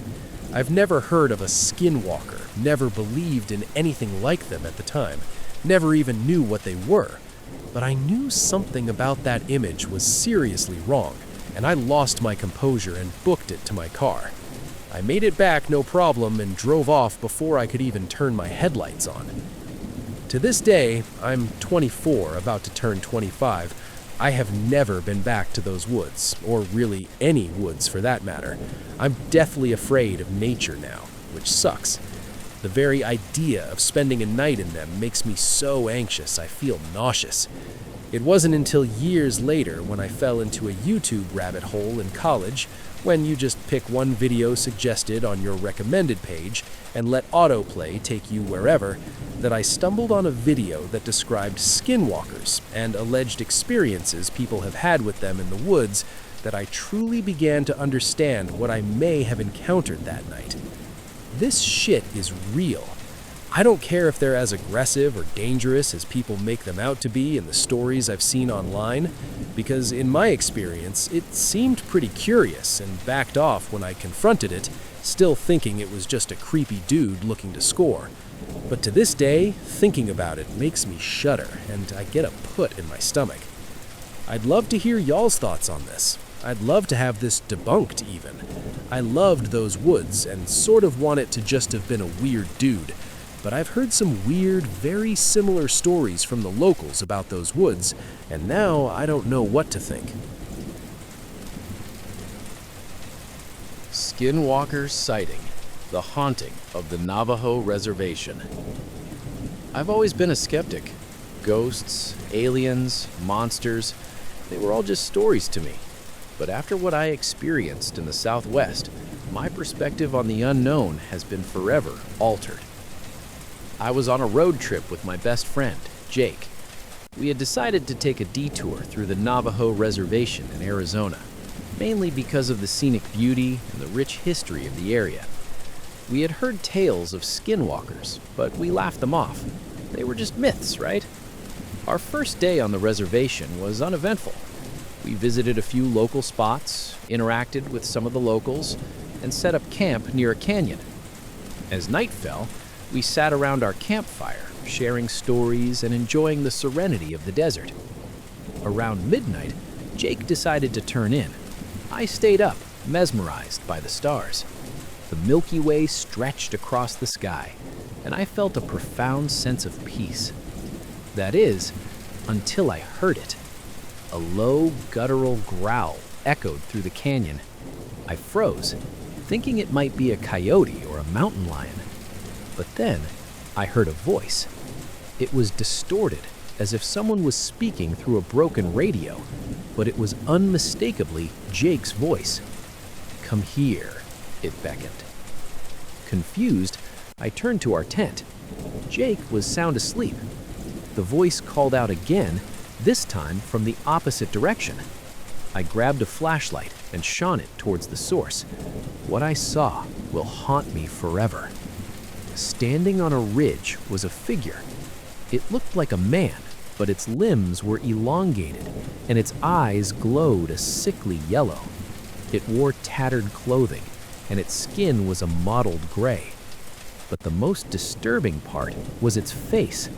I've never heard of a skinwalker, never believed in anything like them at the time, never even knew what they were. But I knew something about that image was seriously wrong, and I lost my composure and booked it to my car. I made it back no problem and drove off before I could even turn my headlights on. To this day, I'm 24, about to turn 25. I have never been back to those woods, or really any woods for that matter. I'm deathly afraid of nature now, which sucks. The very idea of spending a night in them makes me so anxious I feel nauseous. It wasn't until years later when I fell into a YouTube rabbit hole in college, when you just pick one video suggested on your recommended page and let autoplay take you wherever, that I stumbled on a video that described skinwalkers and alleged experiences people have had with them in the woods, that I truly began to understand what I may have encountered that night. This shit is real. I don't care if they're as aggressive or dangerous as people make them out to be in the stories I've seen online, because in my experience, it seemed pretty curious and backed off when I confronted it, still thinking it was just a creepy dude looking to score. But to this day, thinking about it makes me shudder, and I get a put in my stomach. I'd love to hear y'all's thoughts on this. I'd love to have this debunked even. I loved those woods and sort of want it to just have been a weird dude, but I've heard some weird, very similar stories from the locals about those woods, and now I don't know what to think. Skinwalker sighting, the haunting of the Navajo Reservation. I've always been a skeptic. Ghosts, aliens, monsters, they were all just stories to me. But after what I experienced in the Southwest, my perspective on the unknown has been forever altered. I was on a road trip with my best friend, Jake. We had decided to take a detour through the Navajo Reservation in Arizona, mainly because of the scenic beauty and the rich history of the area. We had heard tales of skinwalkers, but we laughed them off. They were just myths, right? Our first day on the reservation was uneventful. We visited a few local spots, interacted with some of the locals, and set up camp near a canyon. As night fell, we sat around our campfire, sharing stories and enjoying the serenity of the desert. Around midnight, Jake decided to turn in. I stayed up, mesmerized by the stars. The Milky Way stretched across the sky, and I felt a profound sense of peace. That is, until I heard it. A low, guttural growl echoed through the canyon. I froze, thinking it might be a coyote or a mountain lion. But then, I heard a voice. It was distorted, as if someone was speaking through a broken radio, but it was unmistakably Jake's voice. "Come here," it beckoned. Confused, I turned to our tent. Jake was sound asleep. The voice called out again, this time from the opposite direction. I grabbed a flashlight and shone it towards the source. What I saw will haunt me forever. Standing on a ridge was a figure. It looked like a man, but its limbs were elongated and its eyes glowed a sickly yellow. It wore tattered clothing and its skin was a mottled gray. But the most disturbing part was its face.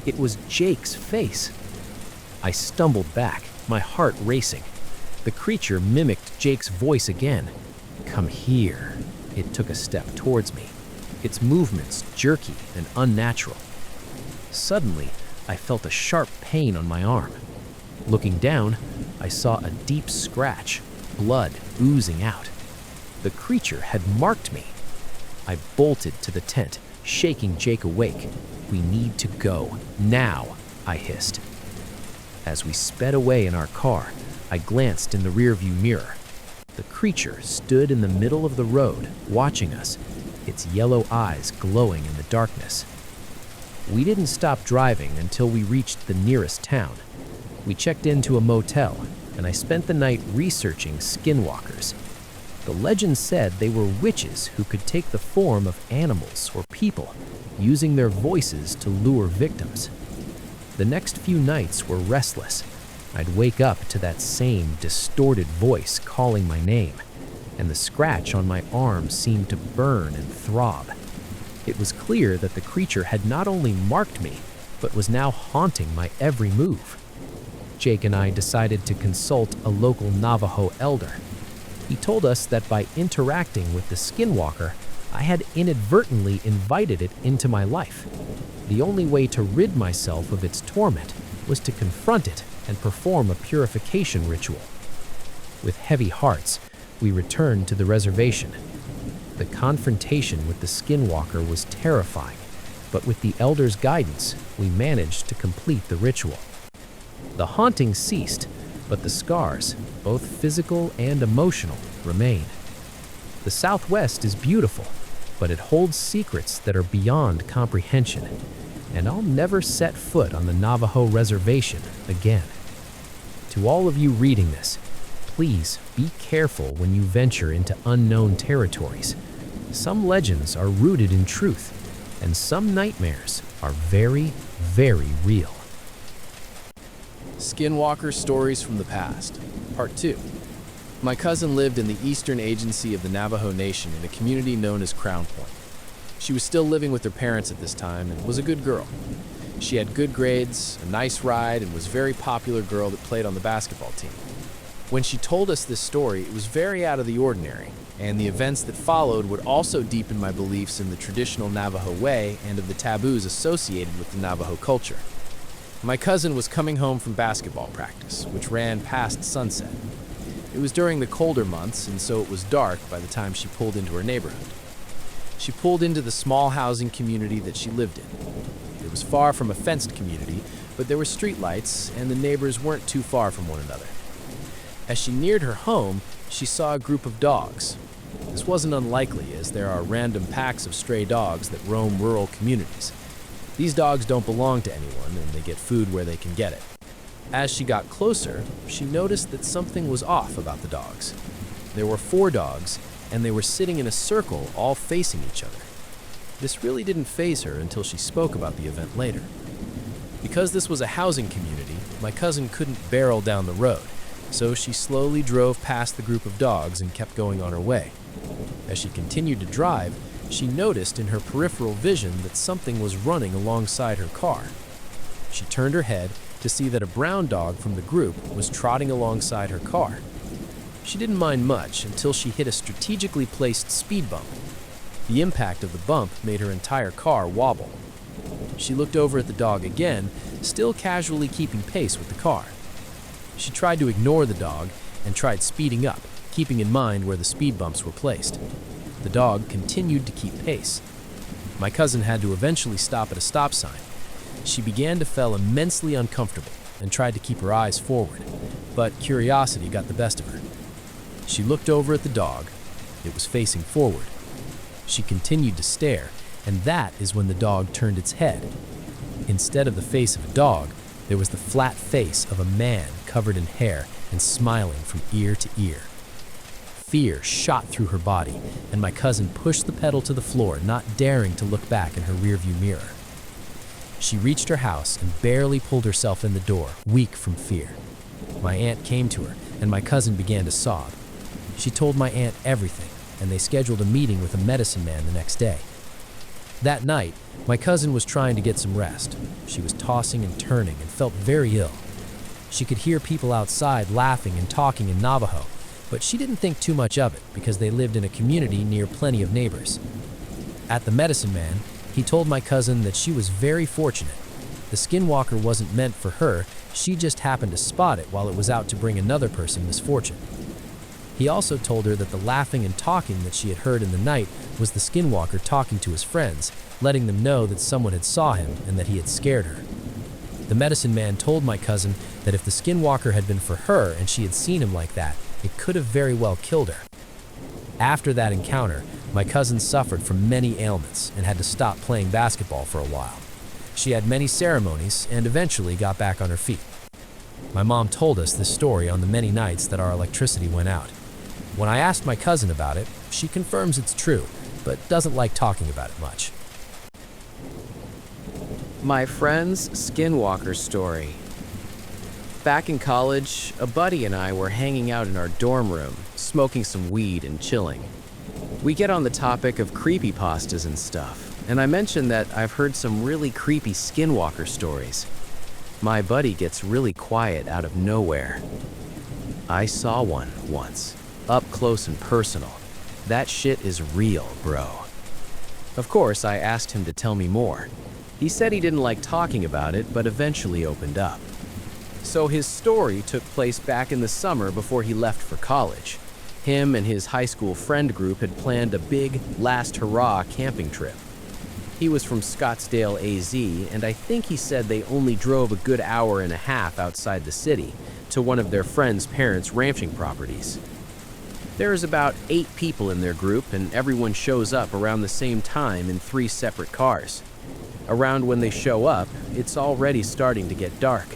It was Jake's face. I stumbled back, my heart racing. The creature mimicked Jake's voice again. "Come here." It took a step towards me, its movements jerky and unnatural. Suddenly, I felt a sharp pain on my arm. Looking down, I saw a deep scratch, blood oozing out. The creature had marked me. I bolted to the tent, shaking Jake awake. "We need to go, now," I hissed. As we sped away in our car, I glanced in the rearview mirror. The creature stood in the middle of the road, watching us, its yellow eyes glowing in the darkness. We didn't stop driving until we reached the nearest town. We checked into a motel, and I spent the night researching skinwalkers. The legend said they were witches who could take the form of animals or people, using their voices to lure victims. The next few nights were restless. I'd wake up to that same distorted voice calling my name, and the scratch on my arm seemed to burn and throb. It was clear that the creature had not only marked me, but was now haunting my every move. Jake and I decided to consult a local Navajo elder. He told us that by interacting with the Skinwalker, I had inadvertently invited it into my life. The only way to rid myself of its torment was to confront it and perform a purification ritual. With heavy hearts, we returned to the reservation. The confrontation with the Skinwalker was terrifying, but with the elder's guidance, we managed to complete the ritual. The haunting ceased, but the scars, both physical and emotional, remain. The Southwest is beautiful, but it holds secrets that are beyond comprehension, and I'll never set foot on the Navajo Reservation again. To all of you reading this, please be careful when you venture into unknown territories. Some legends are rooted in truth, and some nightmares are very, very real. Skinwalker Stories from the Past, Part 2. My cousin lived in the eastern agency of the Navajo Nation in a community known as Crown Point. She was still living with her parents at this time and was a good girl. She had good grades, a nice ride, and was a very popular girl that played on the basketball team. When she told us this story, it was very out of the ordinary, and the events that followed would also deepen my beliefs in the traditional Navajo way and of the taboos associated with the Navajo culture. My cousin was coming home from basketball practice, which ran past sunset. It was during the colder months, and so it was dark by the time she pulled into her neighborhood. She pulled into the small housing community that she lived in. It was far from a fenced community, but there were streetlights, and the neighbors weren't too far from one another. As she neared her home, she saw a group of dogs. This wasn't unlikely, as there are random packs of stray dogs that roam rural communities. These dogs don't belong to anyone, and they get food where they can get it. As she got closer, she noticed that something was off about the dogs. There were 4 dogs, and they were sitting in a circle, all facing each other. This really didn't faze her until she spoke about the event later. Because this was a housing community, my cousin couldn't barrel down the road, so she slowly drove past the group of dogs and kept going on her way. As she continued to drive, she noticed in her peripheral vision that something was running alongside her car. She turned her head to see that a brown dog from the group was trotting alongside her car. She didn't mind much until she hit a strategically placed speed bump. The impact of the bump made her entire car wobble. She looked over at the dog again, still casually keeping pace with the car. She tried to ignore the dog and tried speeding up, keeping in mind where the speed bumps were placed. The dog continued to keep pace. My cousin had to eventually stop at a stop sign. She began to feel immensely uncomfortable and tried to keep her eyes forward, but curiosity got the best of her. She looked over at the dog. It was facing forward. She continued to stare, and that is when the dog turned its head. Instead of the face of a dog, there was the flat face of a man covered in hair and smiling from ear to ear. fear shot through her body, and my cousin pushed the pedal to the floor, not daring to look back in her rearview mirror. She reached her house and barely pulled herself in the door, weak from fear. My aunt came to her, and my cousin began to sob. She told my aunt everything, and they scheduled a meeting with a medicine man the next day. That night, my cousin was trying to get some rest. She was tossing and turning and felt very ill. She could hear people outside laughing and talking in Navajo, but she didn't think too much of it because they lived in a community near plenty of neighbors. At the medicine man, he told my cousin that she was very fortunate. The Skinwalker wasn't meant for her, she just happened to spot it while it was out to bring another person misfortune. He also told her that the laughing and talking that she had heard in the night was the Skinwalker talking to his friends, letting them know that someone had saw him and that he had scared her. The medicine man told my cousin that if the Skinwalker had been for her and she had seen him like that, it could have very well killed her. After that encounter, my cousin suffered from many ailments and had to stop playing basketball for a while. She had many ceremonies and eventually got back on her feet. My mom told us this story on the many nights that our electricity went out. When I asked my cousin about it, she confirms it's true, but doesn't like talking about it much. My friend's Skinwalker story. Back in college, a buddy and I were hanging out in our dorm room, smoking some weed and chilling. We get on the topic of creepypastas and stuff, and I mentioned that I've heard some really creepy Skinwalker stories. My buddy gets really quiet out of nowhere. I saw one once, up close and personal. That shit is real, bro. Of course, I asked him to tell me more. He said he didn't like talking about it, but eventually opened up. So his story took place back in the summer before he left for college. Him and his high school friend group had planned a big, last hurrah camping trip. He was from Scottsdale, AZ, and I think he said they only drove a good hour and a half outside the city to one of their friends' parents' ranching properties. There is about 8 people in their group, and everyone shows up around the same time in 3 separate cars. Around when they show up, it's already starting to get dark,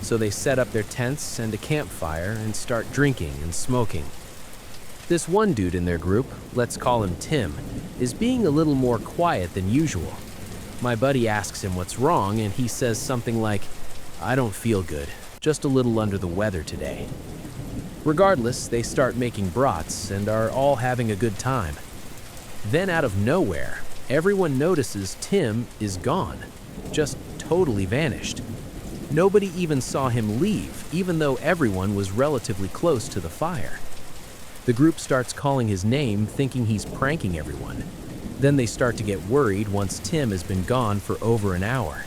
so they set up their tents and a campfire and start drinking and smoking. This one dude in their group, let's call him Tim, is being a little more quiet than usual. My buddy asks him what's wrong, and he says something like, "I don't feel good, just a little under the weather today." Regardless, they start making brats and are all having a good time. Then out of nowhere, everyone notices Tim is gone, just totally vanished. Nobody even saw him leave, even though everyone was relatively close to the fire. The group starts calling his name, thinking he's pranking everyone. Then they start to get worried once Tim has been gone for over an hour.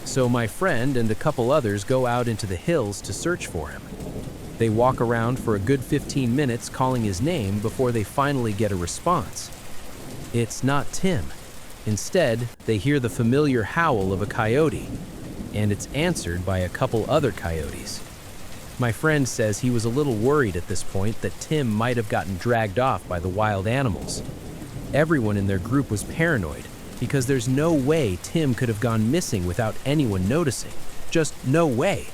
So my friend and a couple others go out into the hills to search for him. They walk around for a good 15 minutes calling his name before they finally get a response. It's not Tim. Instead, they hear the familiar howl of a coyote, and it's answered by a couple other coyotes. My friend says he was a little worried at this point that Tim might have gotten dragged off by the wild animals. Everyone in their group was paranoid because there's no way Tim could have gone missing without anyone noticing. Just no way.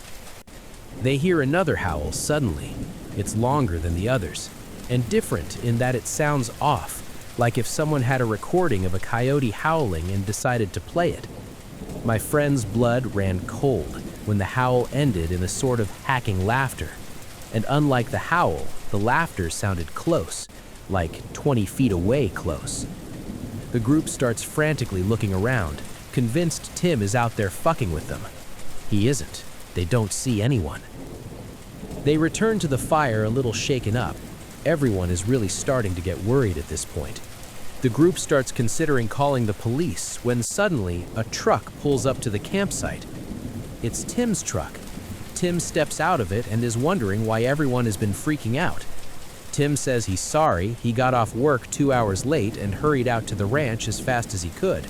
They hear another howl suddenly. It's longer than the others, and different in that it sounds off, like if someone had a recording of a coyote howling and decided to play it. My friend's blood ran cold when the howl ended in a sort of hacking laughter. And unlike the howl, the laughter sounded close, like 20 feet away close. The group starts frantically looking around, convinced Tim is out there fucking with them. He isn't. They don't see anyone. They return to the fire a little shaken up. Everyone is really starting to get worried at this point. The group starts considering calling the police when suddenly a truck pulls up to the campsite. It's Tim's truck. Tim steps out of it and is wondering why everyone has been freaking out. Tim says he's sorry, he got off work 2 hours late and hurried out to the ranch as fast as he could.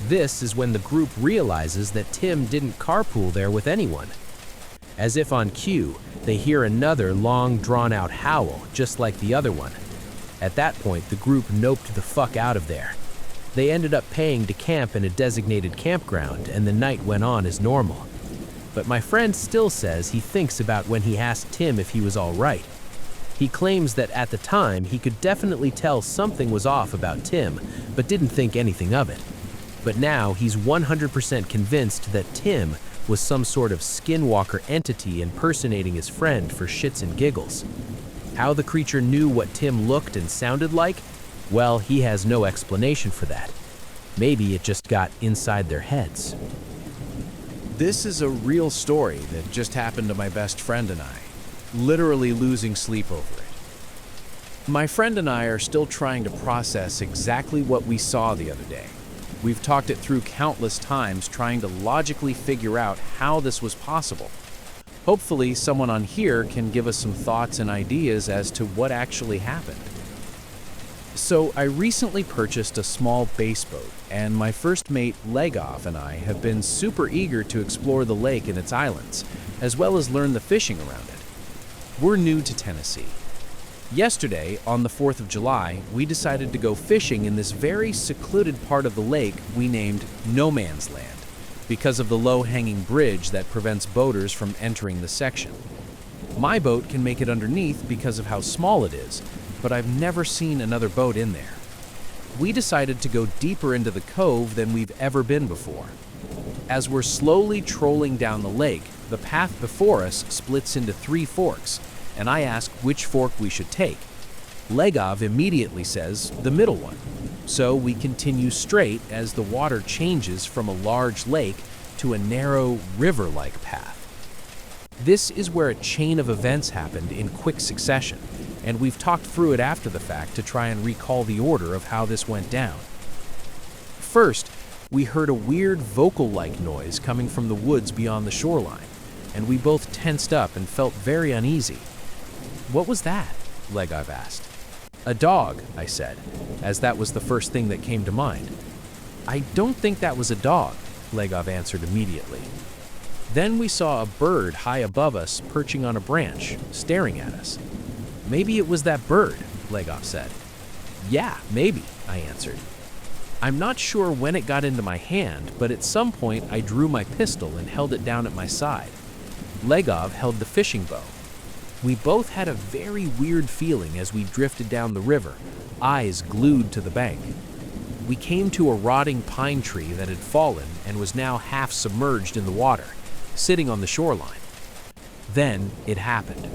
This is when the group realizes that Tim didn't carpool there with anyone. As if on cue, they hear another long, drawn-out howl, just like the other one. At that point, the group noped the fuck out of there. They ended up paying to camp in a designated campground, and the night went on as normal. But my friend still says he thinks about when he asked Tim if he was all right. He claims that at the time he could definitely tell something was off about Tim, but didn't think anything of it. But now he's 100% convinced that Tim was some sort of skinwalker entity impersonating his friend for shits and giggles. How the creature knew what Tim looked and sounded like? Well, he has no explanation for that. Maybe it just got inside their heads. This is a real story that just happened to my best friend and I, literally losing sleep over it. My friend and I are still trying to process exactly what we saw the other day. We've talked it through countless times, trying to logically figure out how this was possible. Hopefully, someone on here can give us some thoughts and ideas as to what actually happened. So, I recently purchased a small bass boat, and my first mate, Legov, and I have been super eager to explore the lake and its islands, as well as learn the fishing around it. We're new to Tennessee. Yesterday, on the 4th of July, we decided to go fishing in this very secluded part of the lake we named No Man's Land, because of the low-hanging bridge that prevents boaters from entering the section. My boat can make it underneath because of how small it is, but I've never seen another boat in there. We decided to go deeper into the cove than we've ever been before. As we're slowly trolling down the lake, the path before us splits into 3 forks, and I ask which fork we should take. Legov immediately says the middle one. So we continue straight as the water changes from a large lake to a narrow river-like path. This is where a chain of events happened in quick succession, and we've talked through it after the fact to try and recall the order of how this went down. First, we heard a weird vocal-like noise coming from the woods beyond the shoreline, and we both tensed up and felt very uneasy. "What was that?" Legov asked. "A dog," I said, as that was the first thing that came to mind. "I don't think that was a dog," Legov answered immediately. Then we saw a bird high above us perching on a branch, staring at us. "Maybe it was that bird," Legov said. "Yeah, maybe," I answered. I'm not sure when it got into my hand, but at some point I drew my pistol and held it down at my side. Legov held the fishing bow. We both had a very weird feeling as we drifted down the river, eyes glued to the bank. We came to a rotting pine tree that had fallen and was now half submerged in the water, sitting on the shoreline. Then it happened.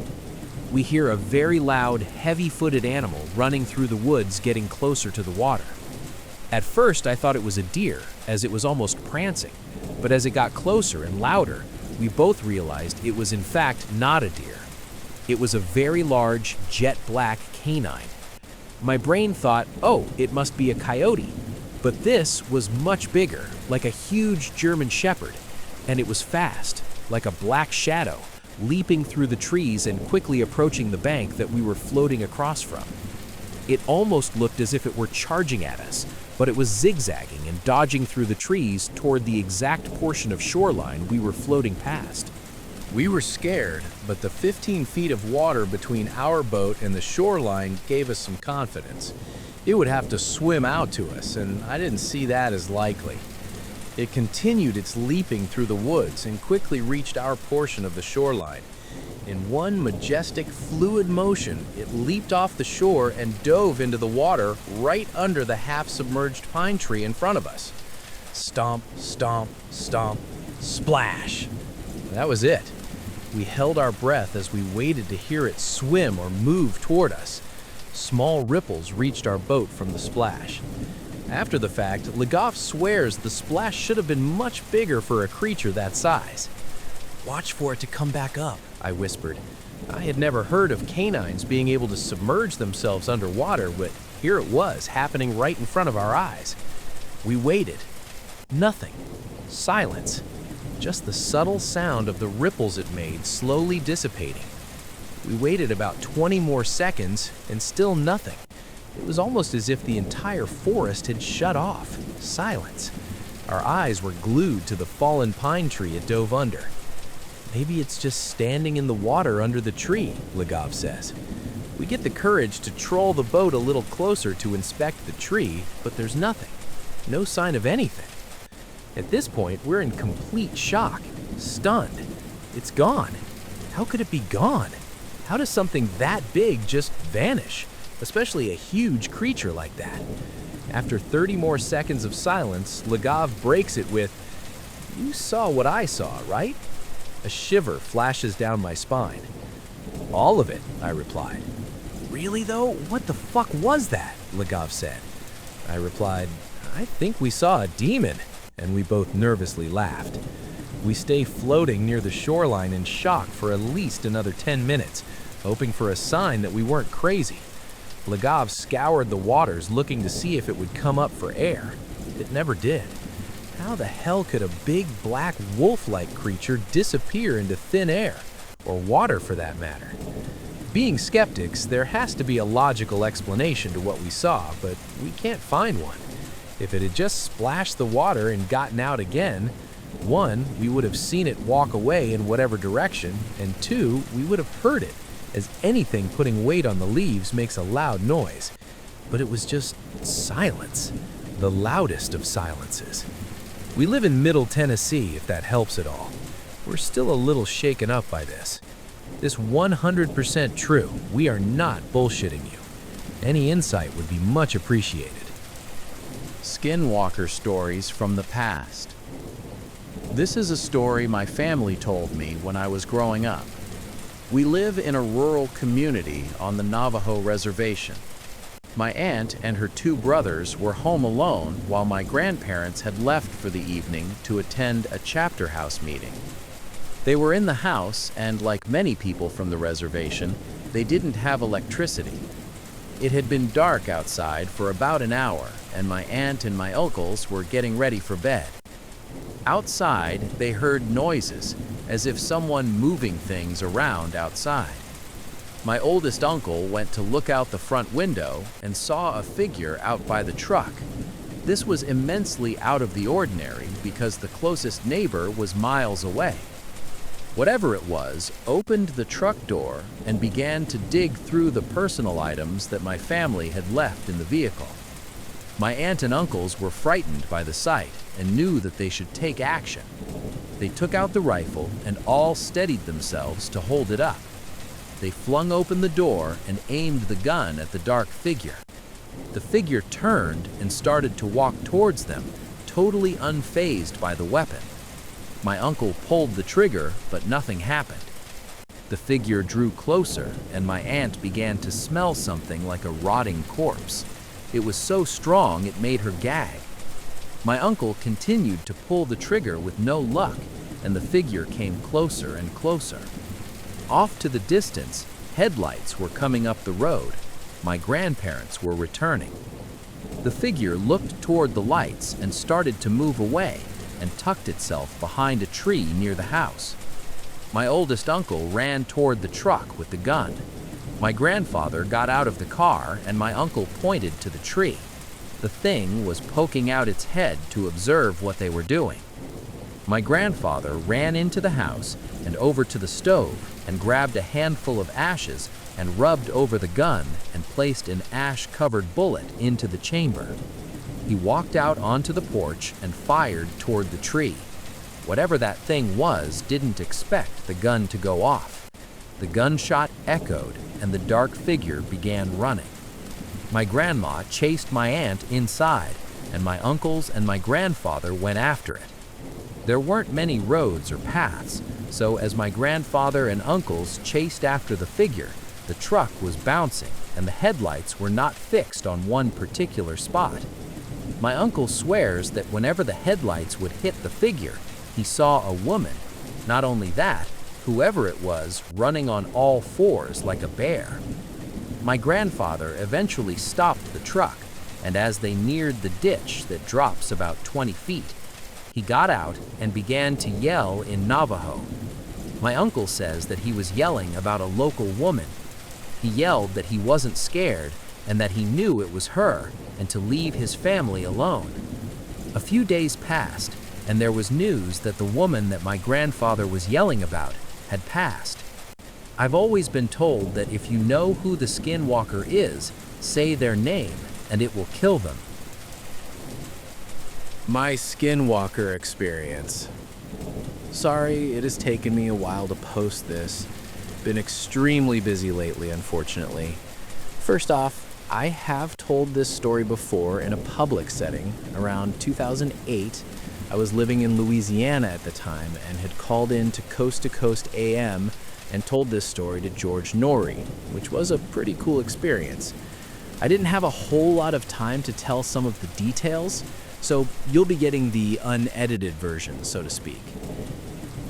We hear a very loud, heavy-footed animal running through the woods, getting closer to the water. At first, I thought it was a deer, as it was almost prancing, but as it got closer and louder, we both realized it was in fact not a deer. It was a very large, jet-black canine. My brain thought, oh, it must be a coyote, but this was much bigger, like a huge German shepherd, and it was fast, like a black shadow, leaping through the trees and quickly approaching the bank that we were floating across from. It almost looked as if it were charging at us, but it was zigzagging and dodging through the trees toward the exact portion of shoreline we were floating past. We were scared, but the 15 feet of water between our boat and the shoreline gave us some confidence. It would have to swim out to us, and I didn't see that as likely. It continued its leaping through the woods and quickly reached our portion of the shoreline. In one majestic, fluid motion, it leaped off the shore and dove into the water right under the half-submerged pine tree in front of us. Stomp, stomp, stomp, splash. That was it. We held our breath as we waited to hear it swim or move toward us. Small ripples reached our boat from the splash. After the fact, Legov swears the splash should have been much bigger for a creature that size. "Watch for it to come back up," I whispered. I had never heard of canines being able to submerge themselves underwater, but here it was, happening right in front of our eyes. We waited. Nothing. Silence. Just the subtle sound of the ripples it made slowly dissipating. We waited about 20 more seconds, and still nothing. It was almost as if the entire forest had shut off. Silence. Our eyes were glued to the fallen pine tree it dove under. "Maybe it's just standing in the water under the tree," Legov says. We get the courage to troll the boat a little closer to inspect the tree, but there's nothing. No sign of anything. At this point, we're in complete shock, stunned. It's gone. How could it be gone? How does something that big just vanish, especially a huge creature like that? After 30 more seconds of silence, Lagav breaks it with, "You saw what I saw, right?" A shiver flashes down my spine. "All of it," I replied. "Really though? What the fuck was that?" Lagav said. I replied, "I think we saw a demon," and we both nervously laughed. We stay floating near the shoreline in shock for at least another 10 minutes, hoping for a sign that we weren't crazy. Lagav scoured the waters looking to see if it would come up for air. It never did. How the hell could a big black wolf-like creature disappear into thin air, or water for that matter? Being skeptics, there has to be a logical explanation to what we saw, but we can't find one. If it had just splashed the water and gotten out again, 1, we would have seen it walk away in whatever direction, and 2, we would have heard it, as anything putting weight on the leaves makes a loud noise. But it was just silence, the loudest of silences. We live in Middle Tennessee, if that helps at all. We're still a little shaken up by this. This 100% true. We are not bullshitting you. Any insight would be much appreciated. Skinwalker Stories from the Past. This is a story my family told me when I was growing up. We live in a rural community on the Navajo Reservation. My aunt and her 2 brothers were home alone while my grandparents had left for the evening to attend a chapter house meeting. They were in the house, and like many people from the reservation, they didn't have electricity. It had been dark outside for about an hour, and my aunt and my uncles were getting ready for bed. Outside, they heard noises, as if someone moving things around outside. My oldest uncle went to look out the front window and saw a figure out by the truck. This was immensely out of the ordinary because the closest neighbor was miles away. Whatever it was, opened the truck door and began to dig through the personal items that my family had left in the vehicle. My aunt and uncles were frightened by the sight and knew that they should take action. They took out the rifle and all steadied themselves to hold it up. They flung open the door and aimed the gun at the dark figure. The figure turned and started to walk towards them, totally unfazed by the weapon. My uncle pulled the trigger, but nothing happened. The figure drew closer, and my aunt began to smell something like a rotting corpse. It was so strong it made her gag. My uncle continued to pull the trigger with no luck, and the figure came closer and closer. Off to the distance, headlights were coming up the road. My grandparents were returning. The figure looked toward the lights and started to move away and tucked itself behind a tree near the house. My oldest uncle ran toward the truck with the gun. My grandfather got out of the car and my uncle pointed to the tree. The thing was poking out its head to observe what they were doing. My grandfather ran into the house and over to the stove and grabbed a handful of ashes and rubbed over the gun and placed an ash-covered bullet into the chamber. He walked out onto the porch and fired toward the tree. Whatever that thing was didn't expect the gun to go off. The gunshot echoed and the dark figure began running. My grandma chased my aunt inside, and my uncles and my grandfather went after it. There weren't many roads or paths, so as my grandfather and uncles chased after the figure, the truck was bouncing and the headlights were not fixed on one particular spot. My uncle swears that whenever the headlights would hit the figure, he saw a woman. Not only that, whoever it was running on all fours like a bear. My grandfather eventually stopped the truck, and as they neared the ditch that drops about 20 feet, he got out and began to yell in Navajo. My uncle says that he was yelling about a local woman. He yelled that he wasn't scared and that he knew it was her and to leave his family alone. A few days passed, and there was news that the woman that my grandfather was yelling about had passed. I've always been told that if you know who the Skinwalker is, say their name and it will kill them. My Skinwalker Experience. Sorry, it has taken me a while to post this. Been extremely busy lately, unfortunately. First off, I have told this story before in a public setting. Around 2008, I was living in Louisiana at the time and had called in to Coast AM and told this story to George Norrie, which was a pretty cool experience. I didn't have a whole lot of time to tell some of the details, so you'll be getting the unedited version, so to speak.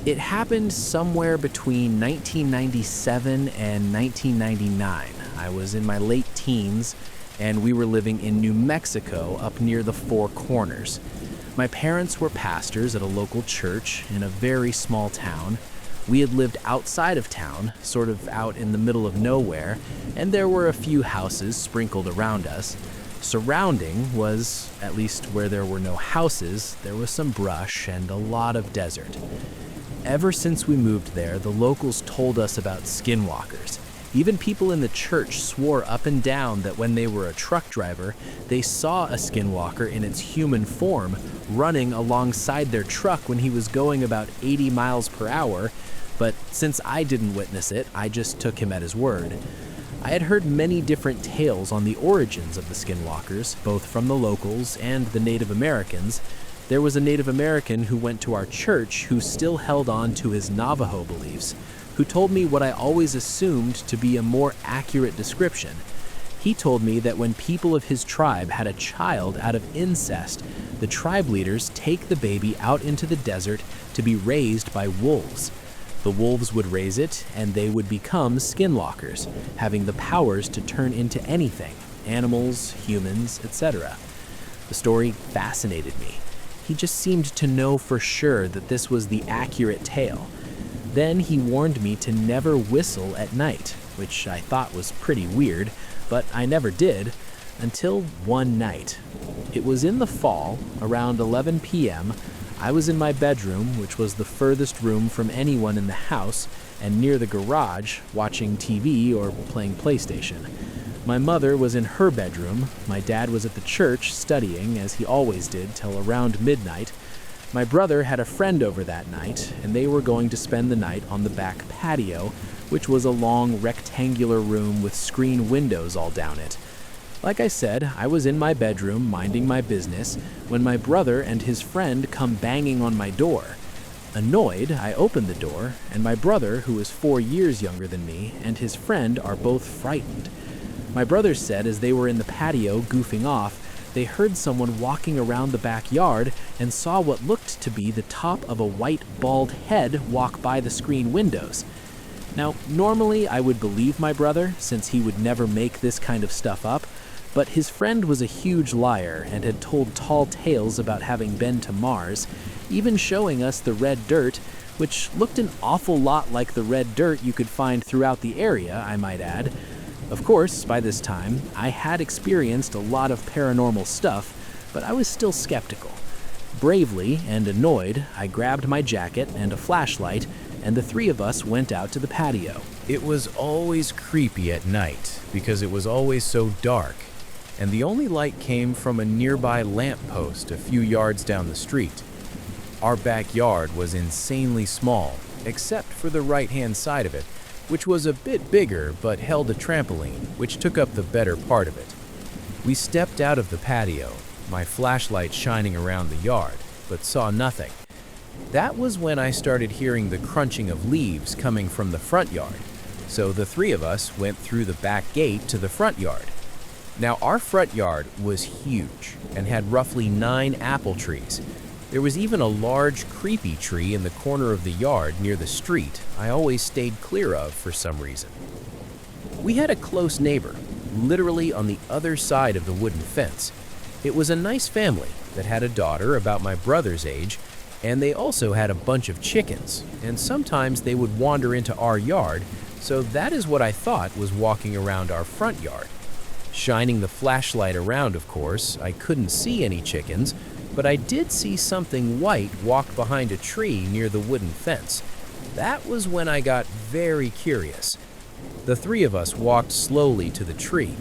It happened somewhere between 1997 and 1999. I was in my late teens, and we were living in New Mexico up near the Four Corners. My parents were pastors at a local church in a very small town. We had lived outside of town, sort of out in the middle of nowhere, and there were a few houses sprinkled around us. Surrounding was, at least where there were no houses, there was some brush and a lot of desert. Ever since we moved there, the locals told us about skinwalkers. Even people in the church swore up and down that when they were a truck driver, they saw a skinwalker in its human form running alongside their truck when he was going about 80 miles per hour, but since I didn't witness it, I just took him at his word. I had heard many different tales on the origins of the skinwalkers, both from the locals and the Native Americans. There was a Native American who went to our church who still held on to his Navajo beliefs, who told me what I always assumed to be a more accurate description. He told me that when people of his tribe had a child out of incest, the tribe leaders take the baby out into the desert to be raised by wolves. The wolves would raise it, and they would become skinwalkers, having the powers to turn into anything, animals, humans, etc. The story fascinated me. He just seemed to know for sure that this was the accurate tale. Then he warned me to never whistle at night, which I thought was pretty weird, but I never did, until one night. It was in the fall, around 11 p.m. I was in my bedroom, which was the furthest room from anyone in the house, and near the garage, watching TV or playing PlayStation. My mother was in her bedroom, my dad was at the church studying, as he always did, till around midnight. My brother had a friend over that night, and they were going to spend the night on the back patio, which was a long rectangular room with screen windows all down it. Like I said, I was in my bedroom minding my business when my brother and his friend come banging on my door. Annoyed, I opened the door, and my brother, who is 4 years younger than me, and his friend are both frightened. My brother said as they were in the patio goofing off, they heard someone walking around the backyard and saw what looked to be the top of a white, bald head walk by the screen windows. Now, normally I would believe my brother, since he would never make this kind of stuff up, but his friend was a huge liar and had told tall tales about having been to Mars, even showing us the red dirt, which looked an awful lot like the red dirt you could find throughout the area, I might add. Of course, by this time, I had experienced a lot of paranormal stuff, but I was still skeptical. Bravely and annoyed, I grabbed my jacket and a flashlight, and the three of us went out to the patio. It was always creepy at night because it was always so dark, and the only light came from a nearby lamppost a few yards down the street. Our backyard was insanely small, except for the right-hand side of it, which was a bit bigger but held a trampoline, which took up the better part of it. We stepped out of the patio, my flashlight shining around the yard, but saw nothing. That was when I started hearing the crunching of leaves coming from the front yard, so the three of us went through the back gate to the front yard. Now, our front yard was huge and had roughly 9 apple trees. There was even a large, creepy tree in the corner of the yard near the street I always stayed clear of for some reason. We had a close neighbor, literally on the other side of the wooden fence. It was a nice family that had a daughter about my brother's age, and they also had a bunch of chickens, and sometimes they would wander into our yard, so that is what I thought was walking around our front yard. Shining the flashlight around, of course, I couldn't see any chickens, but I did see something white walk behind a tree near the wooden fence. That was when I got very curious. The three of us walked slowly to the tree.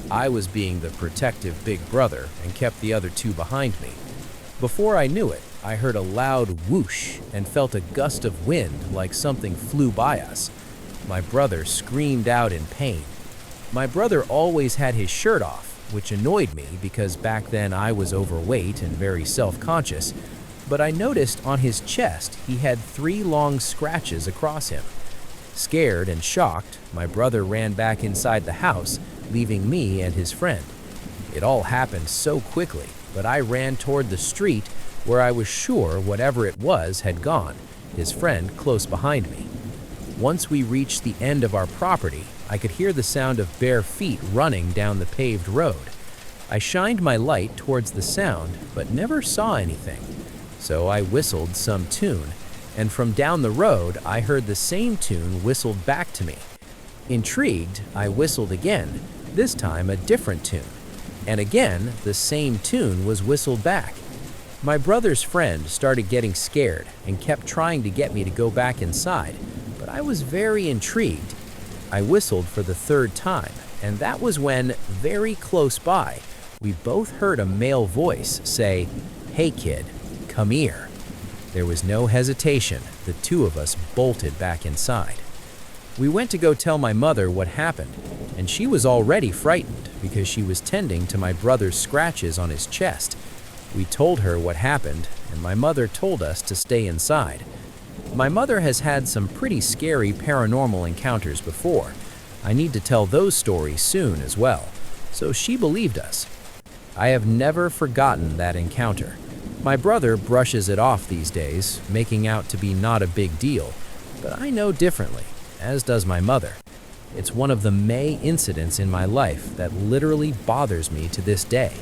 I was being the protective big brother and kept the other two behind me. Before I knew it, I heard a loud whoosh and felt a gust of wind like something flew by us. my brother screamed out in pain. My brother always had his shirt off, which annoyed me because back then I was overweight and very self-conscious, but I noticed on his chest he had 3 long scratches across him. Scared and shocked, my brother ran back inside the house, leaving me and his friend. It all happened so quickly, but I ran toward the street where I was sure whatever it was had gone, his friend close behind me. Once we reached the end of our property, I could hear the sound of bare feet running down the paved road. I shined my light towards the sound, but never saw anything. So I whistled some tune, and from down the road, I heard the same tune whistled back to me. Intrigued, I whistled again, this time a different tune. And again, the same tune was whistled back. My brother's friend started getting scared and kept trying to get me to go back inside, but I was very intrigued. I whistled for the 3rd time, and that was when, very close by, we both heard a male voice say, "Hey kid, come here." There was no hesitation. The 2 of us bolted back inside. We went to go tell my mother what happened, and she was already frightened because she was tending to my brother's scratches on his chest. We told her what happened, and my mother told us to stay inside. My mother has had some pretty scary paranormal encounters before. I need to tell those stories soon as well, so she believed us. I have never forgotten that encounter. My brother brushes it off these days, making out to be not a big deal, but I know differently, as does my mother. It's one of the May incidents in my life that literally bothers me to this day.